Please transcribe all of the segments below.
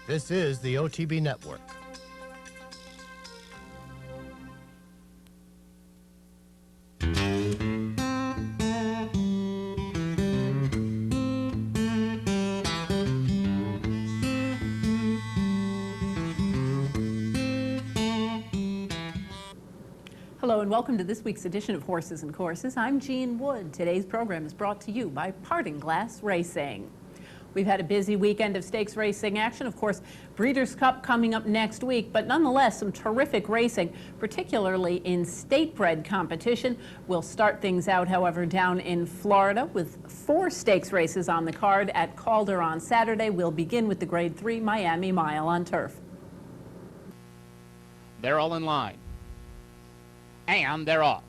This is the OTB Network. Hello and welcome to this week's edition of Horses and Courses. I'm Jean Wood. Today's program is brought to you by Parting Glass Racing. We've had a busy weekend of stakes racing action. Of course, Breeders' Cup coming up next week, but nonetheless some terrific racing, particularly in state-bred competition. We'll start things out, however, down in Florida with 4 stakes races on the card at Calder on Saturday. We'll begin with the Grade 3 Miami Mile on turf. They're all in line. And they're off.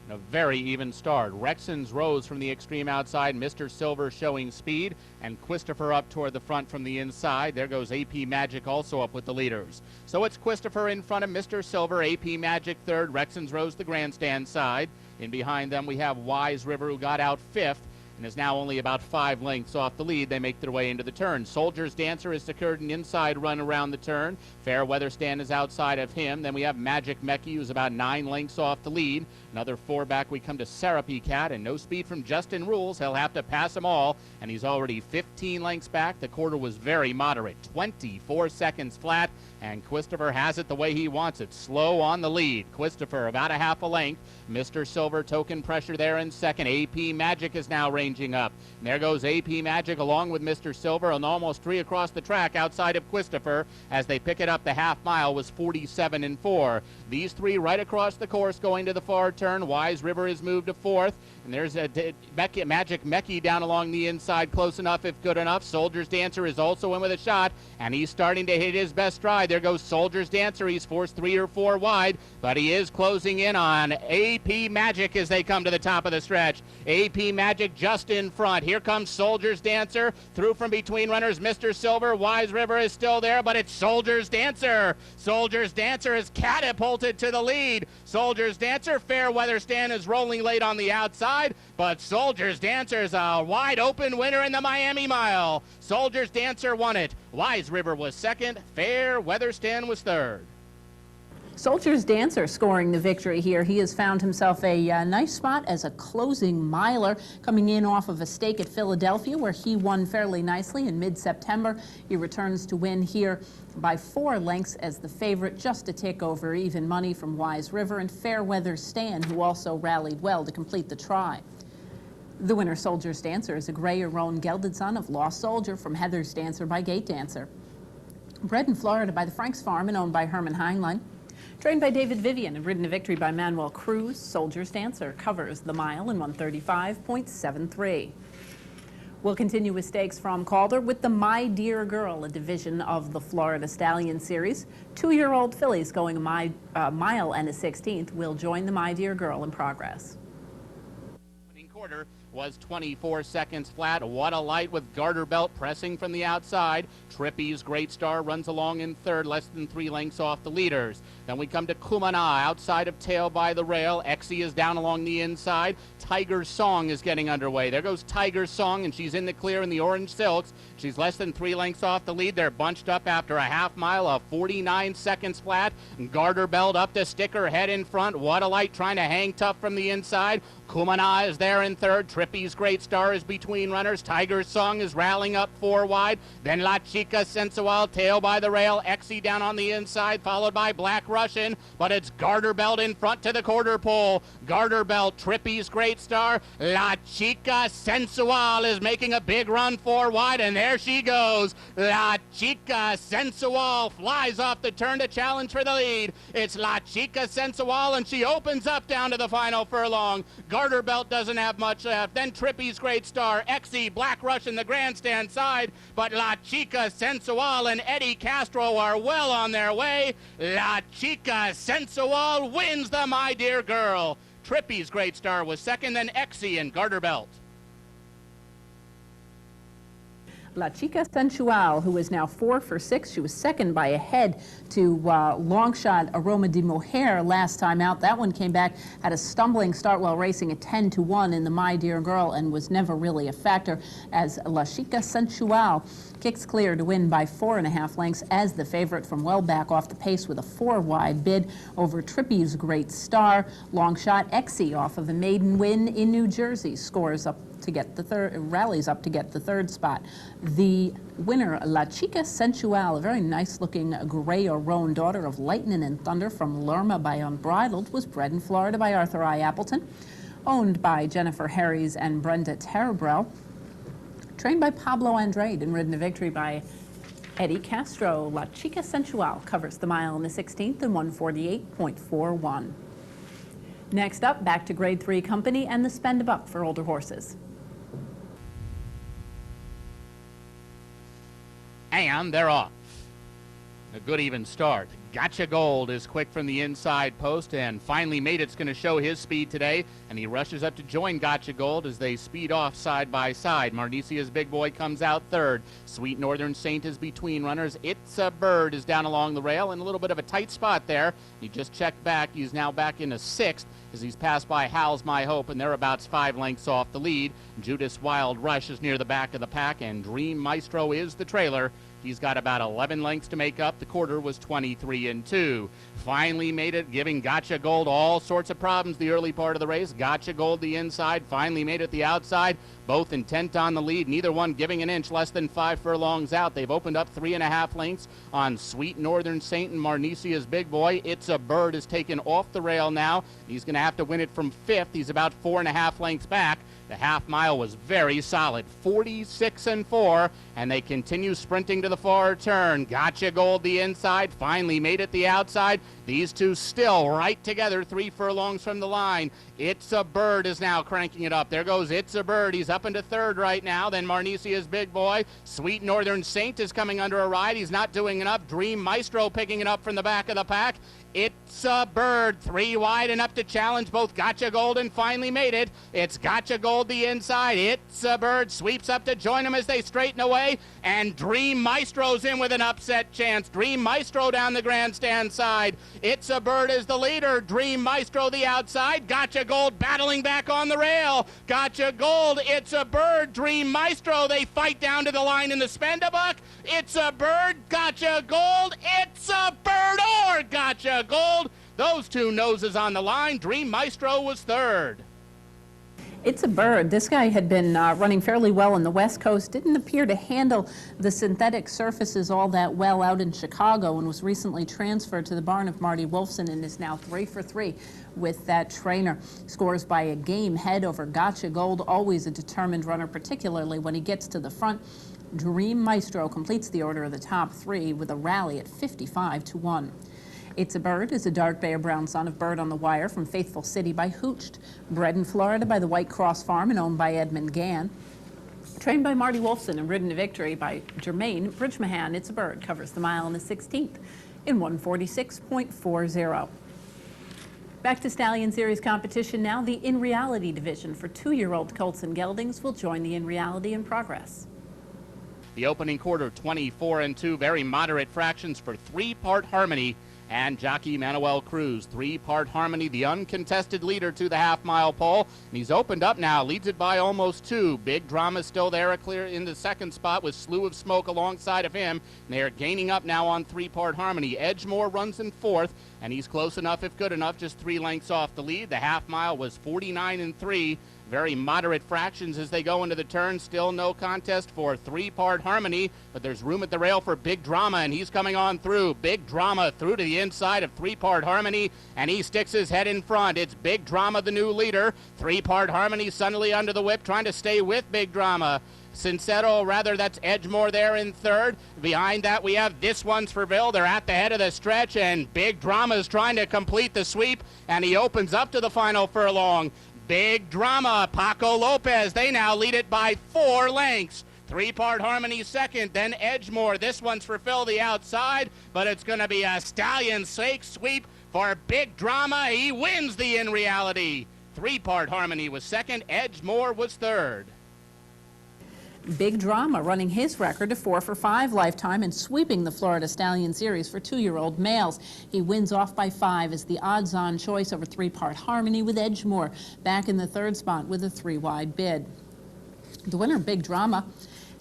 A very even start. Rexon's Rose from the extreme outside. Mr. Silver showing speed. And Christopher up toward the front from the inside. There goes AP Magic also up with the leaders. So it's Christopher in front of Mr. Silver. AP Magic third. Rexon's Rose the grandstand side. In behind them we have Wise River, who got out 5th. And is now only about 5 lengths off the lead. They make their way into the turn. Soldier's Dancer has secured an inside run around the turn. Fair Weather Stand is outside of him. Then we have Magic Mecky, who's about 9 lengths off the lead. Another 4 back, we come to Serapi Cat, and no speed from Justin Rules. He'll have to pass them all, and he's already 15 lengths back. The quarter was very moderate, 24 seconds flat, and Christopher has it the way he wants it. Slow on the lead. Christopher about a half a length. Mr. Silver token pressure there in second. AP Magic is now ranging up. And there goes AP Magic along with Mr. Silver, and almost 3 across the track outside of Christopher as they pick it up. The half mile was 47 and 4. These 3 right across the course going to the far turn. Wise River is moved to 4th. And there's a Magic Mecky down along the inside, close enough if good enough. Soldier's Dancer is also in with a shot, and he's starting to hit his best stride. There goes Soldier's Dancer. He's forced 3 or 4 wide, but he is closing in on AP Magic as they come to the top of the stretch. AP Magic just in front. Here comes Soldier's Dancer. Through from between runners, Mr. Silver. Wise River is still there, but it's Soldier's Dancer. Soldier's Dancer is catapulted to the lead. Soldier's Dancer, Fair Weather Stand is rolling late on the outside, but Soldier's Dancer is a wide open winner in the Miami Mile. Soldier's Dancer won it. Wise River was second. Fair Weather Stand was third. Soldier's Dancer scoring the victory here. He has found himself a nice spot as a closing miler, coming in off of a stake at Philadelphia where he won fairly nicely in mid-September. He returns to win here by 4 lengths as the favorite, just a tick over even money from Wise River, and Fair Weather Stand, who also rallied well to complete the try. The winner, Soldier's Dancer, is a gray roan gelded son of Lost Soldier from Heather's Dancer by Gate Dancer. Bred in Florida by the Franks Farm and owned by Herman Heinlein. Trained by David Vivian and ridden to victory by Manuel Cruz, Soldier's Dancer covers the mile in 135.73. We'll continue with stakes from Calder with the My Dear Girl, a division of the Florida Stallion Series. 2-year-old fillies going a mile and a 16th will join the My Dear Girl in progress. Quarter was 24 seconds flat. What a light with Garter Belt pressing from the outside. Trippy's Great Star runs along in third, less than 3 lengths off the leaders. Then we come to Kumana outside of Tail by the Rail. Exie is down along the inside. Tiger's Song is getting underway. There goes Tiger's Song, and she's in the clear in the orange silks. She's less than 3 lengths off the lead. They're bunched up after a half mile of 49 seconds flat. Garter Belt up to stick her head in front. What a light trying to hang tough from the inside. Kumana is there in third. Trippy's Great Star is between runners. Tiger's Song is rallying up 4 wide. Then La Chica Sensual, Tail by the Rail. Exie down on the inside, followed by Black Russian. But it's Garter Belt in front to the quarter pole. Garter Belt, Trippy's Great Star. La Chica Sensual is making a big run 4 wide, and there she goes. La Chica Sensual flies off the turn to challenge for the lead. It's La Chica Sensual, and she opens up down to the final furlong. Garter Belt doesn't have much left. Then Trippy's Great Star, Exie, Black Russian, the grandstand side. But La Chica Sensual and Eddie Castro are well on their way. La Chica Sensual wins the My Dear Girl. Trippy's Great Star was second, then Exie and Garter Belt. La Chica Sensual, who is now 4 for 6. She was second by a head to long shot Aroma de Mohair last time out. That one came back, had a stumbling start while racing at 10-1 in the My Dear Girl and was never really a factor, as La Chica Sensual kicks clear to win by 4.5 lengths as the favorite from well back off the pace with a 4-wide bid over Trippy's Great Star. Long shot Exie off of a maiden win in New Jersey scores up to get the third, rallies up to get the third spot. The winner, La Chica Sensual, a very nice-looking gray or roan daughter of Lightning and Thunder from Lerma by Unbridled, was bred in Florida by Arthur I. Appleton, owned by Jennifer Harries and Brenda Tarabrell, trained by Pablo Andrade and ridden to victory by Eddie Castro. La Chica Sensual covers the mile in the 16th in 148.41. Next up, back to Grade 3 Company and the Spend a Buck for older horses. And they're off. A good even start. Gotcha Gold is quick from the inside post and finally made it's going to show his speed today, and he rushes up to join Gotcha Gold as they speed off side by side. Marnicia's Big Boy comes out third. Sweet Northern Saint is between runners. It's a Bird is down along the rail in a little bit of a tight spot there. He just checked back. He's now back into sixth as he's passed by Hal's My Hope, and they're about 5 lengths off the lead. Judas Wild Rush is near the back of the pack, and Dream Maestro is the trailer. He's got about 11 lengths to make up. The quarter was 23-2. Finally made it, giving Gotcha Gold all sorts of problems the early part of the race. Gotcha Gold the inside, finally made it the outside. Both intent on the lead, neither one giving an inch, less than 5 furlongs out. They've opened up 3.5 lengths on Sweet Northern Saint and Marnicia's Big Boy. It's a Bird is taken off the rail now. He's going to have to win it from 5th. He's about 4.5 lengths back. The half mile was very solid, 46-4, and they continue sprinting to the far turn. Gotcha Gold the inside, finally made it the outside. These two still right together, 3 furlongs from the line. It's a Bird is now cranking it up. There goes It's a Bird. He's up into third right now. Then Marnicia's Big Boy. Sweet Northern Saint is coming under a ride. He's not doing enough. Dream Maestro picking it up from the back of the pack. It's a Bird, 3 wide enough to challenge both Gotcha Gold and finally made it. It's Gotcha Gold the inside. It's a Bird sweeps up to join him as they straighten away, and Dream Maestro's in with an upset chance. Dream Maestro down the grandstand side. It's a Bird is the leader. Dream Maestro the outside. Gotcha Gold battling back on the rail. Gotcha Gold, It's a Bird, Dream Maestro. They fight down to the line in the Spend a Buck. It's a Bird, Gotcha Gold. It's a Bird or Gotcha Gold. Those two noses on the line. Dream Maestro was third. It's a Bird. This guy had been running fairly well on the West Coast, didn't appear to handle the synthetic surfaces all that well out in Chicago, and was recently transferred to the barn of Marty Wolfson and is now 3 for 3 with that trainer. Scores by a game head over Gotcha Gold, always a determined runner, particularly when he gets to the front. Dream Maestro completes the order of the top 3 with a rally at 55-1. It's a Bird is a dark bay or brown son of Bird on the Wire from Faithful City by Hooched. Bred in Florida by the White Cross Farm and owned by Edmund Gann. Trained by Marty Wolfson and ridden to victory by Jermaine Bridgemahan, It's a Bird covers the mile in the 16th in 146.40. Back to Stallion Series competition now. The In Reality division for 2-year-old colts and geldings will join the In Reality in Progress. The opening quarter, 24-2, very moderate fractions for 3-part Harmony and jockey Manuel Cruz. 3-part Harmony, the uncontested leader to the half-mile pole. And he's opened up now, leads it by almost 2. Big Drama still there, clear in the second spot with Slew of Smoke alongside of him. And they are gaining up now on 3-part Harmony. Edgemore runs in 4th, and he's close enough, if good enough, just 3 lengths off the lead. The half-mile was 49-3. Very moderate fractions as they go into the turn. Still no contest for 3-part Harmony, but there's room at the rail for Big Drama, and he's coming on through. Big Drama through to the inside of 3-part Harmony, and he sticks his head in front. It's Big Drama, the new leader. 3-part Harmony suddenly under the whip, trying to stay with Big Drama. Sincero, rather, that's Edgemore there in third. Behind that, we have This One's for Bill. They're at the head of the stretch, and Big Drama is trying to complete the sweep, and he opens up to the final furlong. Big Drama, Paco Lopez, they now lead it by 4 lengths. 3-part Harmony second, then Edgemore. This one's for Phil the outside, but it's going to be a Stallion Sake sweep for Big Drama. He wins the In Reality. 3-part Harmony was second, Edgemore was third. Big Drama running his record to 4 for 5 lifetime and sweeping the Florida Stallion Series for 2-year-old males. He wins off by 5 as the odds-on choice over 3-part Harmony with Edgemore, back in the 3rd spot with a 3-wide bid. The winner, Big Drama,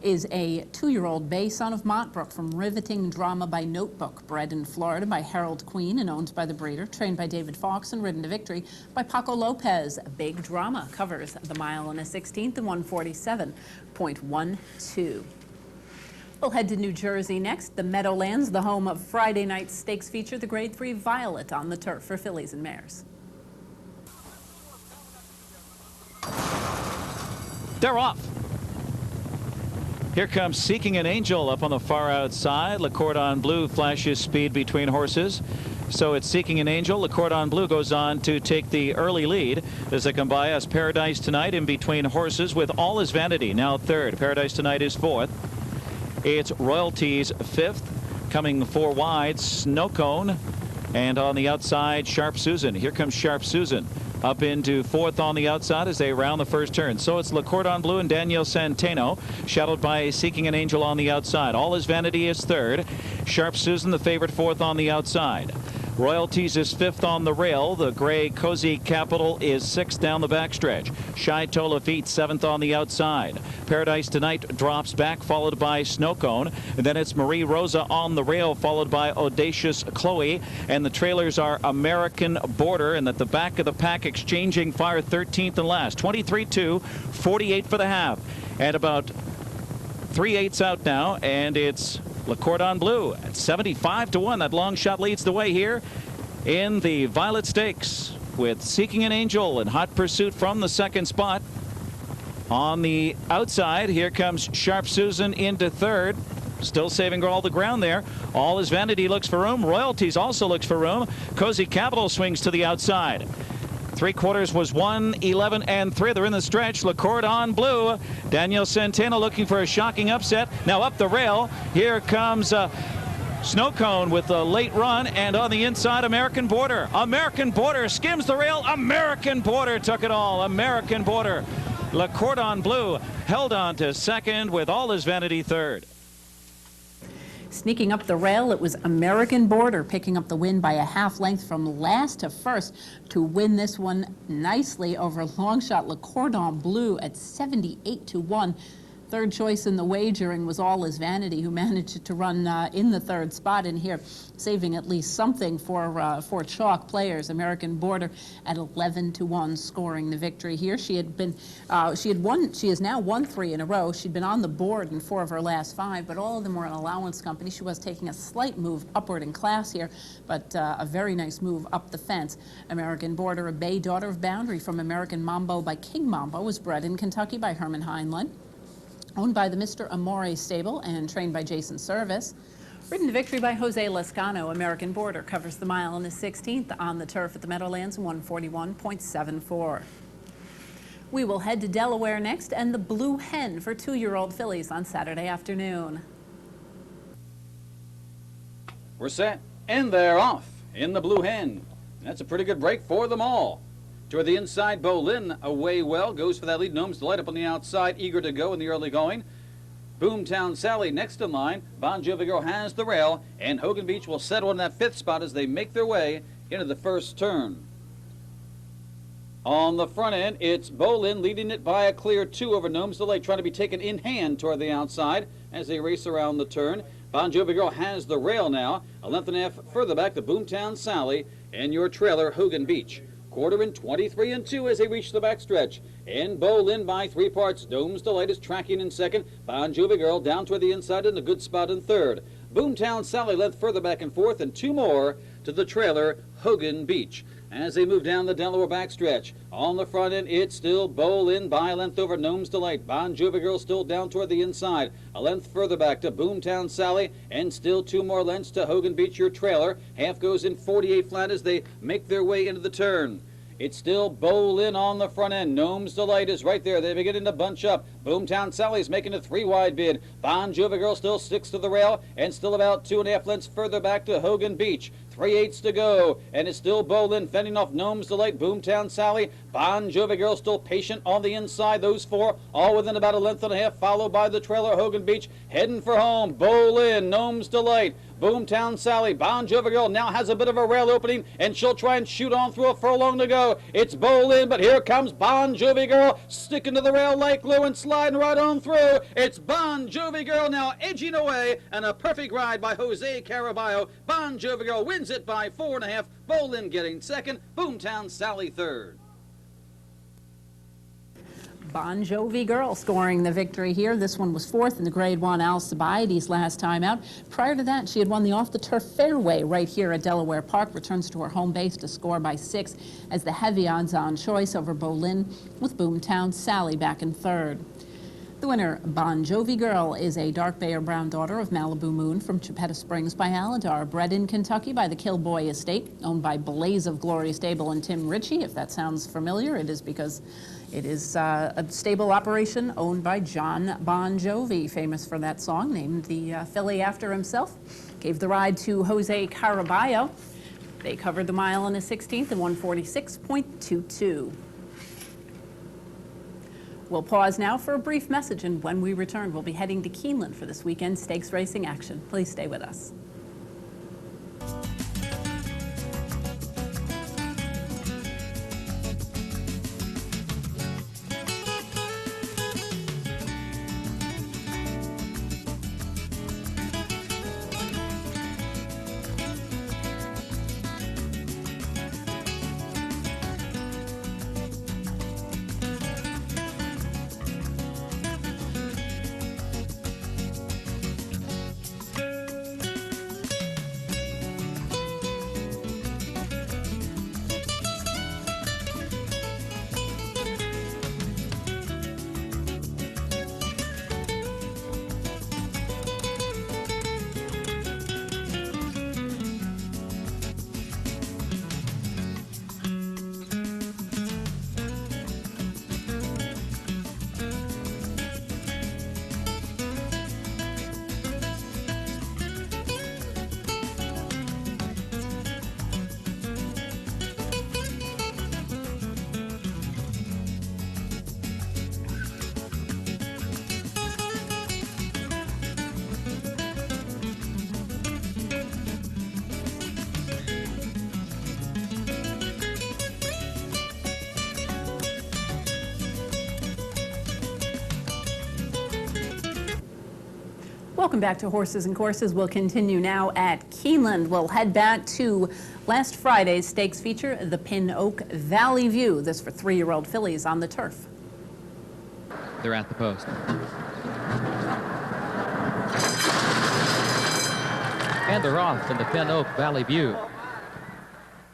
is a 2-year-old bay son of Montbrook from Riveting Drama by Notebook, bred in Florida by Harold Queen and owned by the breeder, trained by David Fox and ridden to victory by Paco Lopez. Big Drama covers the mile in a 16th and 147.12. We'll head to New Jersey next. The Meadowlands, the home of Friday night's stakes feature, the Grade 3 Violet on the turf for fillies and mares. They're off. Here comes Seeking an Angel up on the far outside. Le Cordon Bleu flashes speed between horses. So it's Seeking an Angel. Le Cordon Bleu goes on to take the early lead as they come by us. Paradise Tonight in between horses with All Is Vanity now 3rd. Paradise Tonight is 4th. It's Royalties 5th. Coming 4 wide, Snow Cone. And on the outside, Sharp Susan. Here comes Sharp Susan up into 4th on the outside as they round the first turn. So it's Le Cordon Bleu and Daniel Centeno, shadowed by Seeking an Angel on the outside. All Is Vanity is 3rd. Sharp Susan, the favorite, 4th on the outside. Royalties is 5th on the rail. The gray Cozy Capital is 6th down the backstretch. Shy Lafitte 7th on the outside. Paradise Tonight drops back, followed by Snow Cone. And then it's Marie Rosa on the rail, followed by Audacious Chloe. And the trailers are American Border. And at the back of the pack, Exchanging Fire 13th and last. 23-2, 48 for the half. And about 3/8 out now. And it's Le Cordon Bleu at 75-1. That long shot leads the way here in the Violet Stakes with Seeking an Angel in hot pursuit from the 2nd spot. On the outside, here comes Sharp Susan into 3rd. Still saving all the ground there. All Is Vanity looks for room. Royalties also looks for room. Cozy Capital swings to the outside. 3/4 was 1, 11, and 3. They're in the stretch. Le Cordon Bleu. Daniel Centeno looking for a shocking upset. Now up the rail. Here comes Snow Cone with a late run. And on the inside, American Border. American Border skims the rail. American Border took it all. American Border. Le Cordon Bleu held on to 2nd with All Is Vanity 3rd. Sneaking up the rail, it was American Border picking up the win by a half length from last to first to win this one nicely over long shot Le Cordon Bleu at 78-1. 3rd choice in the wagering was All Is Vanity, who managed to run in the 3rd spot in here, saving at least something for chalk players. American Border at 11-1, scoring the victory here. She has now won 3 in a row. She'd been on the board in 4 of her last 5, but all of them were an allowance company. She was taking a slight move upward in class here, but a very nice move up the fence. American Border, a bay daughter of Boundary from American Mambo by King Mambo, was bred in Kentucky by Herman Heinlein, owned by the Mr. Amore stable and trained by Jason Service. Ridden to victory by Jose Lescano, American Border covers the mile in the 16th on the turf at the Meadowlands, 141.74. We will head to Delaware next and the Blue Hen for 2-year-old fillies on Saturday afternoon. We're set, and they're off in the Blue Hen. That's a pretty good break for them all. Toward the inside, Bolin away well, goes for that lead. Gnomes Delight up on the outside, eager to go in the early going. Boomtown Sally next in line. Bon Jovi Girl has the rail, and Hogan Beach will settle in that 5th spot as they make their way into the first turn. On the front end, it's Bolin leading it by a clear 2 over Gnomes Delight, trying to be taken in hand toward the outside as they race around the turn. Bon Jovi Girl has the rail now. A length and a half further back to Boomtown Sally and your trailer, Hogan Beach. 1/4 23-2 as they reach the backstretch. And Bolin by 3 parts. Gnomes Delight is tracking in 2nd. Bon Jovi Girl down toward the inside in a good spot in 3rd. Boomtown Sally length further back in 4th, and 2 more to the trailer, Hogan Beach. As they move down the Delaware backstretch. On the front end, it's still Bolin by a length over Gnomes Delight. Bon Jovi Girl still down toward the inside. A length further back to Boomtown Sally, and still 2 more lengths to Hogan Beach, your trailer. Half goes in 48 flat as they make their way into the turn. It's still Bolin on the front end. Gnomes Delight is right there. They're beginning to bunch up. Boomtown Sally's making a 3-wide bid. Bon Jovi Girl still sticks to the rail and still about 2.5 lengths further back to Hogan Beach. 3/8 to go, and it's still Bolin fending off Gnome's Delight, Boomtown Sally. Bon Jovi Girl still patient on the inside. Those four all within about 1.5 lengths, followed by the trailer Hogan Beach heading for home. Bolin, Gnome's Delight, Boomtown Sally. Bon Jovi Girl now has a bit of a rail opening, and she'll try and shoot on through a furlong to go. It's Bolin, but here comes Bon Jovi Girl, sticking to the rail like glue and sliding right on through. It's Bon Jovi Girl now edging away, and a perfect ride by Jose Caraballo. Bon Jovi Girl wins it by 4.5. Bolin getting second, Boomtown Sally third. Bon Jovi Girl scoring the victory here. This one was fourth in the Grade 1 Alcibiades last time out. Prior to that, she had won the off-the-turf fairway right here at Delaware Park. Returns to her home base to score by 6 as the heavy odds-on choice over Bolin, with Boomtown Sally back in third. The winner, Bon Jovi Girl, is a dark bay or brown daughter of Malibu Moon from Chipetta Springs by Aladar, bred in Kentucky by the Kilboy Estate, owned by Blaze of Glory Stable and Tim Ritchie. If that sounds familiar, it is because it is a stable operation owned by John Bon Jovi, famous for that song, named the filly after himself. Gave the ride to Jose Caraballo. They covered the mile in a 16th and 146.22. We'll pause now for a brief message, and when we return, we'll be heading to Keeneland for this weekend's stakes racing action. Please stay with us. Welcome back to Horses and Courses. We'll continue now at Keeneland. We'll head back to last Friday's stakes feature, the Pin Oak Valley View. This for 3-year-old fillies on the turf. They're at the post. And they're off in the Pin Oak Valley View.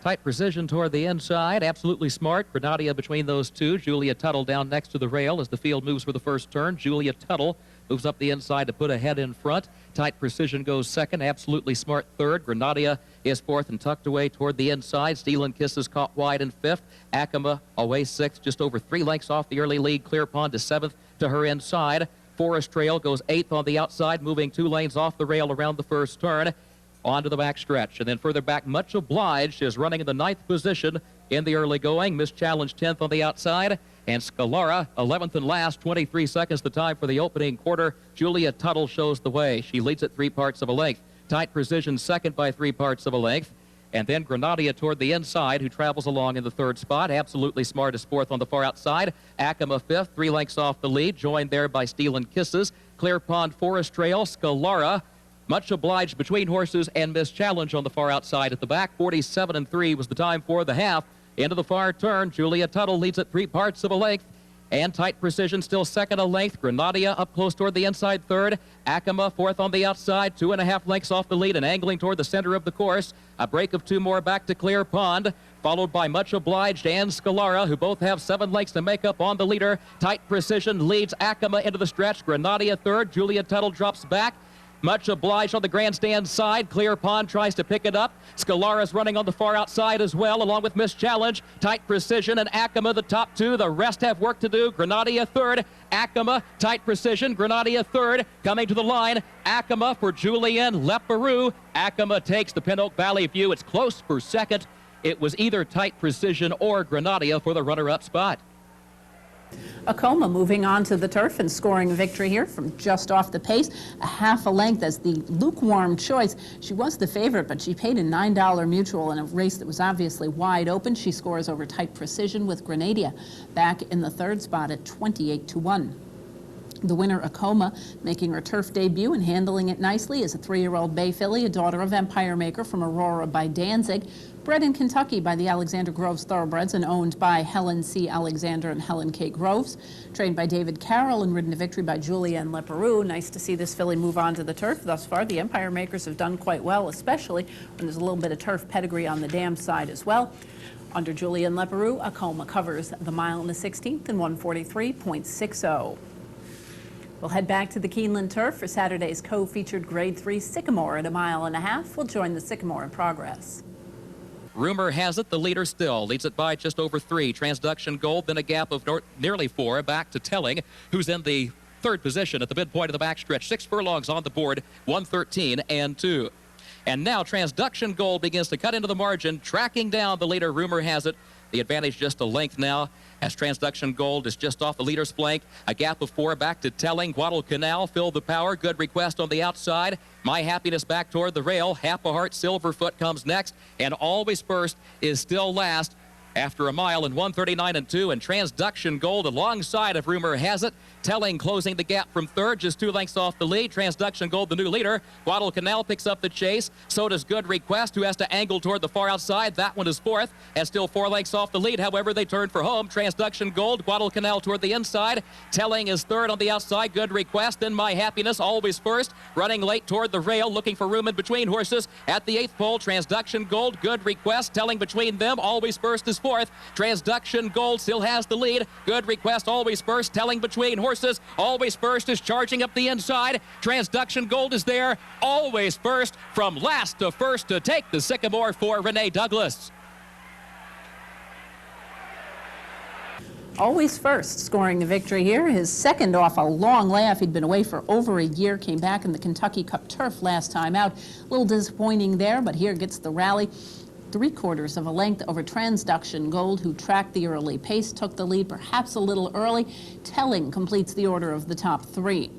Tight precision toward the inside, absolutely smart. Grenadier between those two. Julia Tuttle down next to the rail as the field moves for the first turn. Julia Tuttle moves up the inside to put a head in front. Tight precision goes second, absolutely smart third. Grenadier is fourth and tucked away toward the inside. Steel and Kisses caught wide in fifth. Acoma away sixth, just over 3 lengths off the early lead. Clear Pond is seventh to her inside. Forest Trail goes eighth on the outside, moving 2 lanes off the rail around the first turn. Onto the back stretch, and then further back, Much Obliged is running in the 9th position in the early going. Miss Challenge 10th on the outside, and Scalara 11th and last, 23 seconds the time for the opening quarter. Julia Tuttle shows the way. She leads at 3 parts of a length. Tight precision second by 3 parts of a length. And then Grenadier toward the inside, who travels along in the 3rd spot. Absolutely Smart is 4th on the far outside. Acoma 5th, 3 lengths off the lead, joined there by Steel and Kisses. Clear Pond, Forest Trail, Scalara, Much Obliged between horses, and Miss Challenge on the far outside at the back. 47 and 3 was the time for the half. Into the far turn, Julia Tuttle leads at 3 parts of a length. And Tight Precision still second a length. Grenadier up close toward the inside third. Acoma 4th on the outside, 2.5 lengths off the lead and angling toward the center of the course. A break of 2 more back to Clear Pond, followed by Much Obliged and Scalara, who both have 7 lengths to make up on the leader. Tight Precision leads Acoma into the stretch. Grenadier third. Julia Tuttle drops back. Much obliged on the grandstand side. Clear Pond tries to pick it up. Scalara's running on the far outside as well, along with Miss Challenge. Tight Precision and Acoma, the top two. The rest have work to do. Grenadia third. Acoma, Tight Precision. Grenadia third. Coming to the line. Acoma for Julien Leparoux. Acoma takes the Pin Oak Valley View. It's close for second. It was either Tight Precision or Grenadia for the runner-up spot. Acoma moving on to the turf and scoring a victory here from just off the pace, a half a length as the lukewarm choice. She was the favorite, but she paid a $9 mutual in a race that was obviously wide open. She scores over Tight Precision with Grenadia back in the third spot at 28-1. The winner, Acoma, making her turf debut and handling it nicely, is a 3-year-old bay filly, a daughter of Empire Maker from Aurora by Danzig, bred in Kentucky by the Alexander Groves Thoroughbreds and owned by Helen C. Alexander and Helen K. Groves, trained by David Carroll and ridden to victory by Julien Leparoux. Nice to see this filly move on to the turf. Thus far, the Empire Makers have done quite well, especially when there's a little bit of turf pedigree on the dam side as well. Under Julien Leparoux, Acoma covers the mile in the 16th in 143.60. We'll head back to the Keeneland turf for Saturday's co-featured Grade 3 Sycamore at a mile and a half. We'll join the Sycamore in progress. Rumor has it the leader still leads it by just over 3. Transduction Gold, then a gap of nearly 4 back to Telling, who's in the third position at the midpoint of the backstretch. 6 furlongs on the board, 1:13.2. And now Transduction Gold begins to cut into the margin, tracking down the leader. Rumor has it the advantage just a length now, as Transduction Gold is just off the leader's flank. A gap of 4 back to Telling. Guadalcanal filled the power. Good Request on the outside. My Happiness back toward the rail. Half a Heart Silverfoot comes next. And Always First is still last after a mile in 1:39.2. And Transduction Gold alongside of Rumor Has It. Telling closing the gap from third, just 2 lengths off the lead. Transduction Gold, the new leader. Guadalcanal picks up the chase. So does Good Request, who has to angle toward the far outside. That one is fourth, and still 4 lengths off the lead. However, they turn for home. Transduction Gold, Guadalcanal toward the inside. Telling is third on the outside. Good Request, then My Happiness, Always First. Running late toward the rail, looking for room in between horses. At the 8th pole, Transduction Gold, Good Request. Telling between them. Always First is fourth. Transduction Gold still has the lead. Good Request, Always First. Telling between horses. Always First is charging up the inside. Transduction Gold is there. Always First from last to first to take the Sycamore for Renee Douglas. Always First scoring the victory here. His second off a long layoff. He'd been away for over a year, came back in the Kentucky Cup turf last time out. A little disappointing there, but here gets the rally. 3/4 of a length over Transduction Gold, who tracked the early pace, took the lead perhaps a little early. Telling completes the order of the top 3.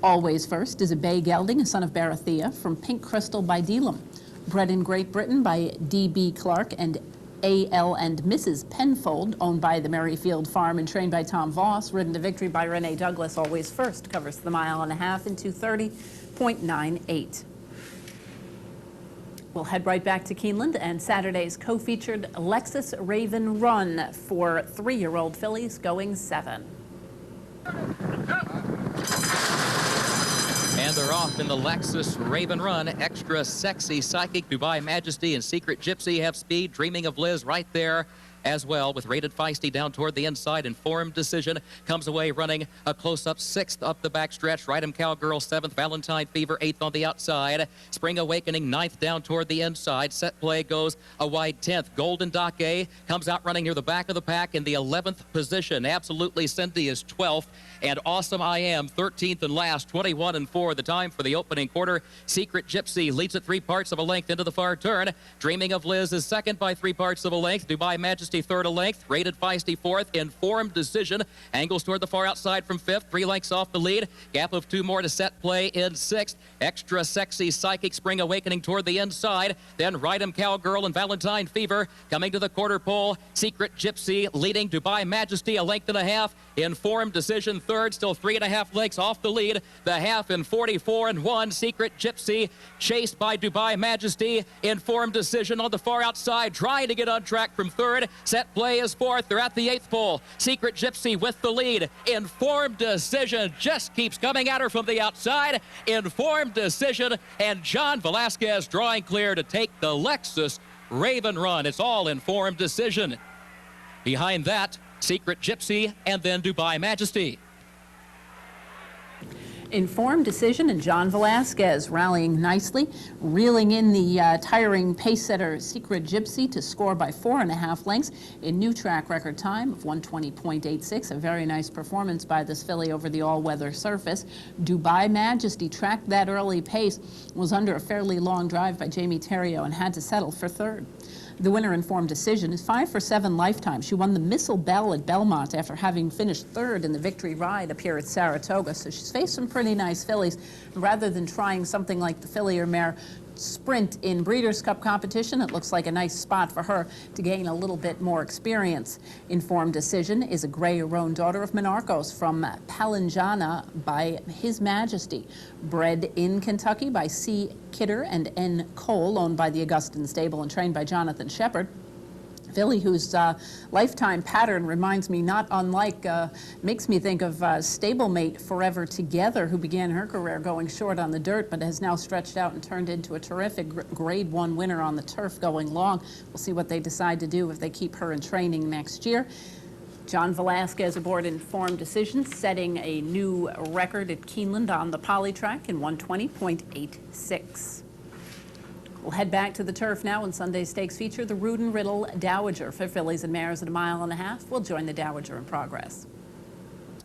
Always First is a bay gelding, a son of Barathea, from Pink Crystal by Delam. Bred in Great Britain by D.B. Clark and A.L. and Mrs. Penfold, owned by the Merrifield Farm and trained by Tom Voss, ridden to victory by Renee Douglas. Always First covers the mile and a half in 2:30.98. We'll head right back to Keeneland and Saturday's co-featured Lexus Raven Run for 3-year-old fillies going 7. And they're off in the Lexus Raven Run. Extra Sexy Psychic, Dubai Majesty, and Secret Gypsy have speed. Dreaming of Liz right there as well, with Rated Feisty down toward the inside. Informed Decision comes away running a close-up 6th up the backstretch. Ride 'em Cowgirl 7th, Valentine Fever 8th on the outside. Spring Awakening 9th down toward the inside. Set Play goes a wide 10th. Golden Dake comes out running near the back of the pack in the 11th position. Absolutely Cindy is 12th, and Awesome I Am 13th and last, 21-4 the time for the opening quarter. Secret Gypsy leads at 3/4 of a length into the far turn. Dreaming of Liz is second by 3/4 of a length. Dubai Majesty third a length. Rated Feisty fourth. Informed Decision angles toward the far outside from 5th. 3 lengths off the lead. Gap of 2 more to Set Play in 6th. Extra Sexy Psychic, Spring Awakening toward the inside. Then Ride 'em Cowgirl and Valentine Fever coming to the quarter pole. Secret Gypsy leading Dubai Majesty a length and a half. Informed Decision third, still 3.5 lengths off the lead. The half in 44-1. Secret Gypsy chased by Dubai Majesty. Informed Decision on the far outside, trying to get on track from third. Set Play is fourth. They're at the 8th pole. Secret Gypsy with the lead. Informed Decision just keeps coming at her from the outside. Informed Decision and John Velasquez drawing clear to take the Lexus Raven Run. It's all Informed Decision. Behind that, Secret Gypsy and then Dubai Majesty. Informed Decision and John Velasquez rallying nicely, reeling in the tiring pace setter Secret Gypsy to score by 4.5 lengths in new track record time of 120.86. A very nice performance by this filly over the all-weather surface. Dubai Majesty tracked that early pace, was under a fairly long drive by Jamie Theriault and had to settle for third. The winner, Informed Decision, is 5 for 7 lifetime. She won the Missile Bell at Belmont after having finished third in the Victory Ride up here at Saratoga. So she's faced some pretty nice fillies. Rather than trying something like the filly or mare Sprint in Breeders' Cup competition, it looks like a nice spot for her to gain a little bit more experience. Informed Decision is a gray-roan daughter of Monarchos from Palanjana by His Majesty. Bred in Kentucky by C. Kidder and N. Cole, owned by the Augustin Stable and trained by Jonathan Shepard. Filly whose lifetime pattern reminds me not unlike, makes me think of stablemate Forever Together, who began her career going short on the dirt, but has now stretched out and turned into a terrific Grade 1 winner on the turf going long. We'll see what they decide to do if they keep her in training next year. John Velasquez aboard Informed Decision, setting a new record at Keeneland on the poly track in 120.86. We'll head back to the turf now, and Sunday's stakes feature the Rood and Riddle Dowager for fillies and mares at 1.5 miles. We'll join the Dowager in progress.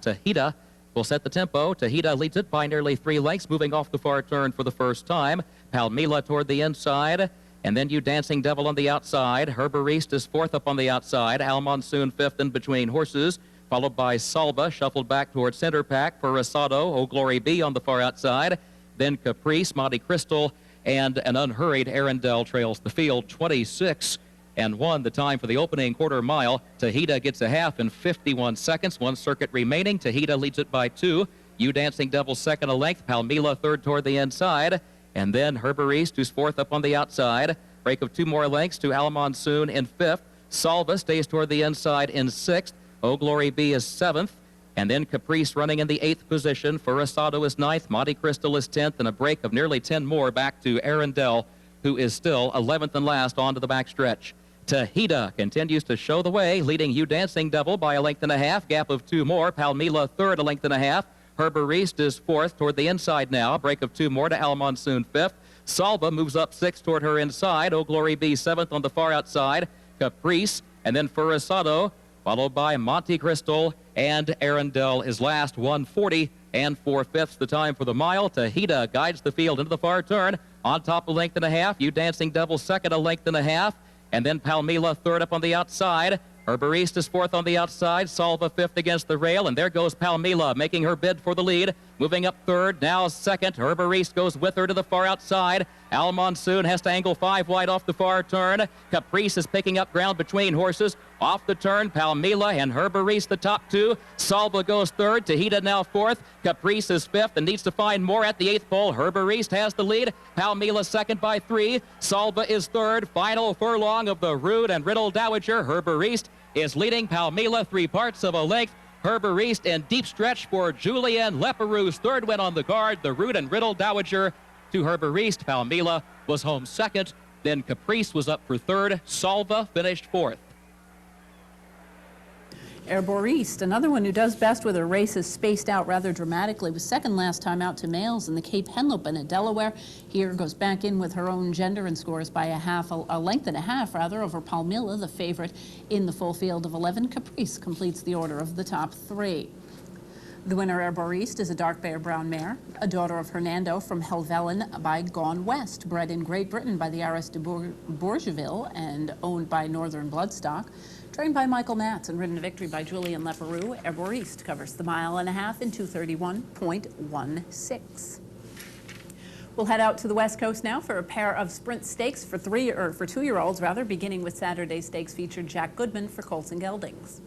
Tahita will set the tempo. Tahita leads it by nearly 3 lengths, moving off the far turn for the first time. Palmila toward the inside, and then You Dancing Devil on the outside. Herbariste is 4th up on the outside. Al Monsoon 5th in between horses, followed by Salva, shuffled back toward center pack for Rosado. Oh Glory Be on the far outside. Then Caprice, Monte Crystal, and an unhurried Arundel trails the field. 26-1 the time for the opening quarter mile. Tahita gets a half in 51 seconds. 1 circuit remaining. Tahita leads it by 2. You Dancing Devil second a length. Palmila third toward the inside. And then Herbariste, who's 4th up on the outside. Break of 2 more lengths to Al Monsoon in 5th. Salva stays toward the inside in 6th. Oh Glory Be is 7th. And then Caprice running in the 8th position. Rosado is 9th. Monte Crystal is 10th. And a break of nearly 10 more back to Arundel, who is still 11th and last onto the backstretch. Tahita continues to show the way, leading You Dancing Devil by 1.5 lengths. Gap of 2 more. Palmila third, 1.5 lengths. Herbariste is 4th toward the inside now. Break of 2 more to Al Monsoon 5th. Salva moves up 6th toward her inside. Oh Glory Be 7th on the far outside. Caprice, and then Rosado, followed by Monte Crystal, and Arundel is last. 1:40 4/5 the time for the mile. Tahita guides the field into the far turn. On top, 1.5 lengths. You Dancing Devil second, 1.5 lengths. And then Palmila third up on the outside. Herbariste is 4th on the outside. Salva 5th against the rail. And there goes Palmila making her bid for the lead. Moving up third, now second. Herbariste goes with her to the far outside. Al Monsoon has to angle 5 wide off the far turn. Caprice is picking up ground between horses. Off the turn, Palmila and Herbariste the top 2. Salva goes third. Tahita now 4th. Caprice is 5th and needs to find more at the 8th pole. Herbariste has the lead. Palmila second by 3. Salva is third. Final furlong of the Rood and Riddle Dowager. Herbariste is leading Palmila 3/4 of a length. Herbariste in deep stretch for Julien Leparoux. Third win on the guard. The Rood and Riddle Dowager to Herbariste. Palmila was home second. Then Caprice was up for third. Salva finished 4th. Herbariste, another one who does best with her races spaced out rather dramatically, was second last time out to males in the Cape Henlopen at Delaware. Here goes back in with her own gender and scores by a length and a half over Palmila, the favorite in the full field of 11. Caprice completes the order of the top 3. The winner, Herbariste, is a dark bay brown mare, a daughter of Hernando from Helvellyn by Gone West, bred in Great Britain by the Heiress de Bourgeville and owned by Northern Bloodstock. Trained by Michael Matz and ridden to victory by Julien Leparoux, Herbariste covers the 1.5 miles in 2:31.16. We'll head out to the West Coast now for a pair of sprint stakes for 2-year-olds, beginning with Saturday's stakes featured Jack Goodman for Colts and Geldings.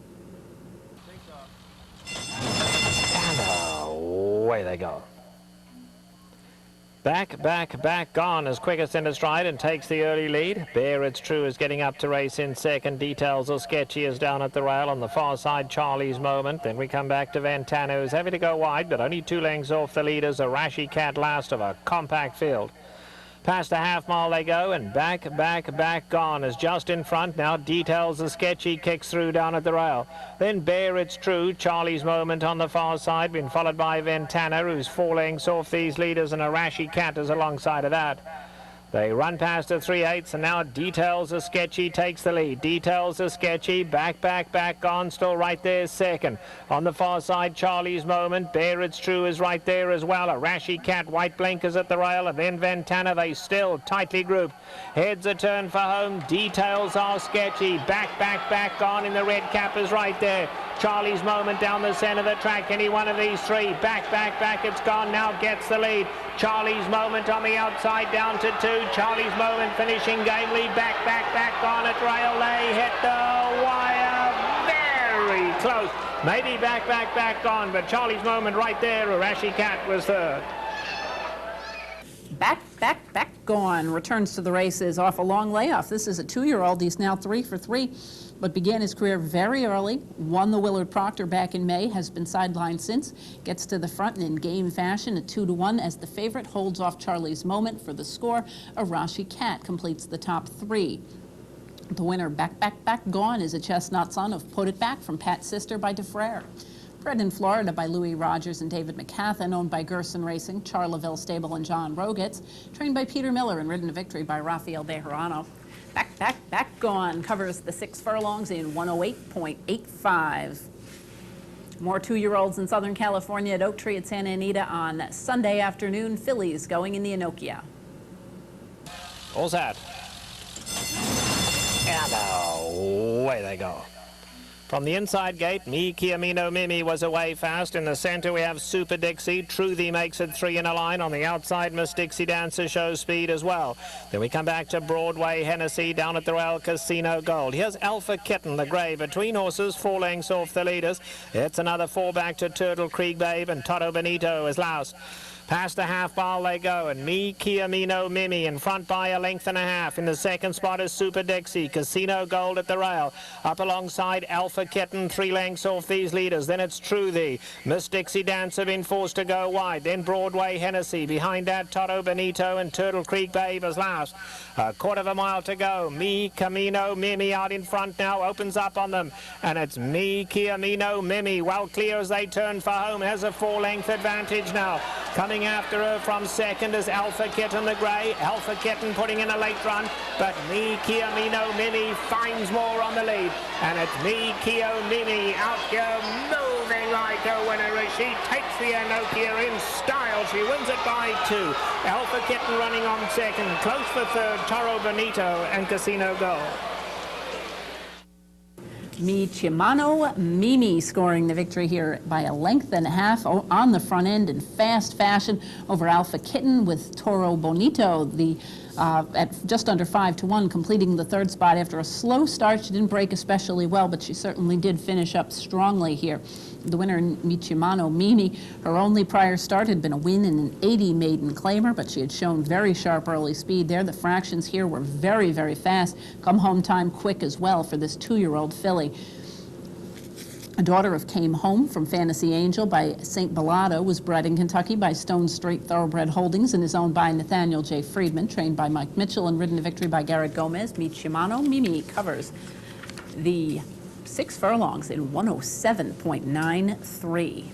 And away they go. Back, Gone is quickest in his stride and takes the early lead. Bear It's True is getting up to race in second. Details are sketchy is down at the rail. On the far side, Charlie's Moment. Then we come back to Ventano, who's happy to go wide, but only 2 lengths off the leaders. A Rashi Cat last of a compact field. Past the half mile they go, and back, Gone is just in front now. Details a sketchy, kicks through down at the rail. Then Bear It's True, Charlie's Moment on the far side, been followed by Ventana, who's 4 lengths off these leaders, and a Rashi Cat is alongside of that. They run past the 3/8, and now Details a Sketchy takes the lead. Details a Sketchy, back, Gone still right there second. On the far side, Charlie's Moment. Bear It's True is right there as well. A Rashi Cat, white blinkers at the rail, and then Ventana. They still tightly grouped. Heads a turn for home. Details are Sketchy. Back, Gone in the red cap is right there. Charlie's Moment down the centre of the track. Any one of these three. Back, it's Gone now gets the lead. Charlie's Moment on the outside down to 2. Charlie's Moment finishing game lead. Back, Gone at rail. They hit the wire very close. Maybe back, Gone, but Charlie's Moment right there. Rashi Cat was third. Back, Gone returns to the races off a long layoff. This is a 2-year-old. He's now 3 for 3, but began his career very early, won the Willard Proctor back in May, has been sidelined since, gets to the front and in game fashion, a 2-1 as the favorite holds off Charlie's Moment for the score. A Rashi Cat completes the top 3. The winner, Back, Gone, is a chestnut son of Put It Back from Pat's Sister by DeFrere. Bred in Florida by Louis Rogers and David McCathan, owned by Gerson Racing, Charleville Stable, and John Rogetts, trained by Peter Miller and ridden to victory by Rafael Bejarano. Back, Gone covers the 6 furlongs in 108.85. More 2-year-olds in Southern California at Oak Tree at Santa Anita on Sunday afternoon. Fillies going in the Enokia. All set. And away they go. From the inside gate, Me Kiamino Mimi was away fast. In the centre we have Super Dixie. Truthy makes it 3 in a line. On the outside, Miss Dixie Dancer shows speed as well. Then we come back to Broadway Hennessy down at the rail, Casino Gold. Here's Alpha Kitten, the grey, between horses, 4 lengths off the leaders. It's another 4 back to Turtle Creek Babe, and Toto Benito is last. Past the half mile they go, and Me Kiamino Mimi in front by a length and a half. In the second spot is Super Dixie. Casino Gold at the rail. Up alongside Alpha Kitten, 3 lengths off these leaders. Then it's Truthy. Miss Dixie Dancer been forced to go wide. Then Broadway Hennessy. Behind that, Toto Benito and Turtle Creek Babe is last. A quarter of a mile to go. Me Camino Mimi out in front now. Opens up on them. And it's Me Kiamino Mimi. Well clear as they turn for home. Has a 4-length advantage now. Coming after her from second is Alpha Kitten the grey. Alpha Kitten putting in a late run, but Me Kiamino Mimi finds more on the lead. And it's Me Kio Mimi out here moving like a winner as she takes the Enokia in style. She wins it by 2. Alpha Kitten running on second. Close for third, Toro Benito and Casino Gold. Me Chimano Mimi scoring the victory here by a length and a half on the front end in fast fashion over Alpha Kitten, with Toro Bonito at just under 5-1, completing the 3rd spot after a slow start. She didn't break especially well, but she certainly did finish up strongly here. The winner, Me Chimano Mimi, her only prior start had been a win in an 80 maiden claimer, but she had shown very sharp early speed there. The fractions here were very, very fast. Come home time quick as well for this 2-year-old filly. A daughter of Came Home from Fantasy Angel by St. Bellado, was bred in Kentucky by Stone Street Thoroughbred Holdings and is owned by Nathaniel J. Friedman, trained by Mike Mitchell and ridden to victory by Garrett Gomez. Me Chimano Mimi covers the 6 furlongs in 107.93.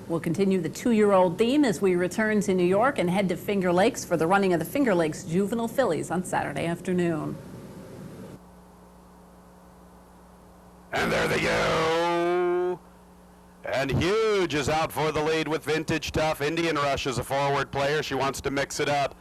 We'll continue the 2-year-old theme as we return to New York and head to Finger Lakes for the running of the Finger Lakes Juvenile Fillies on Saturday afternoon. And there they go. And Huge is out for the lead with Vintage Tough. Indian Rush is a forward player. She wants to mix it up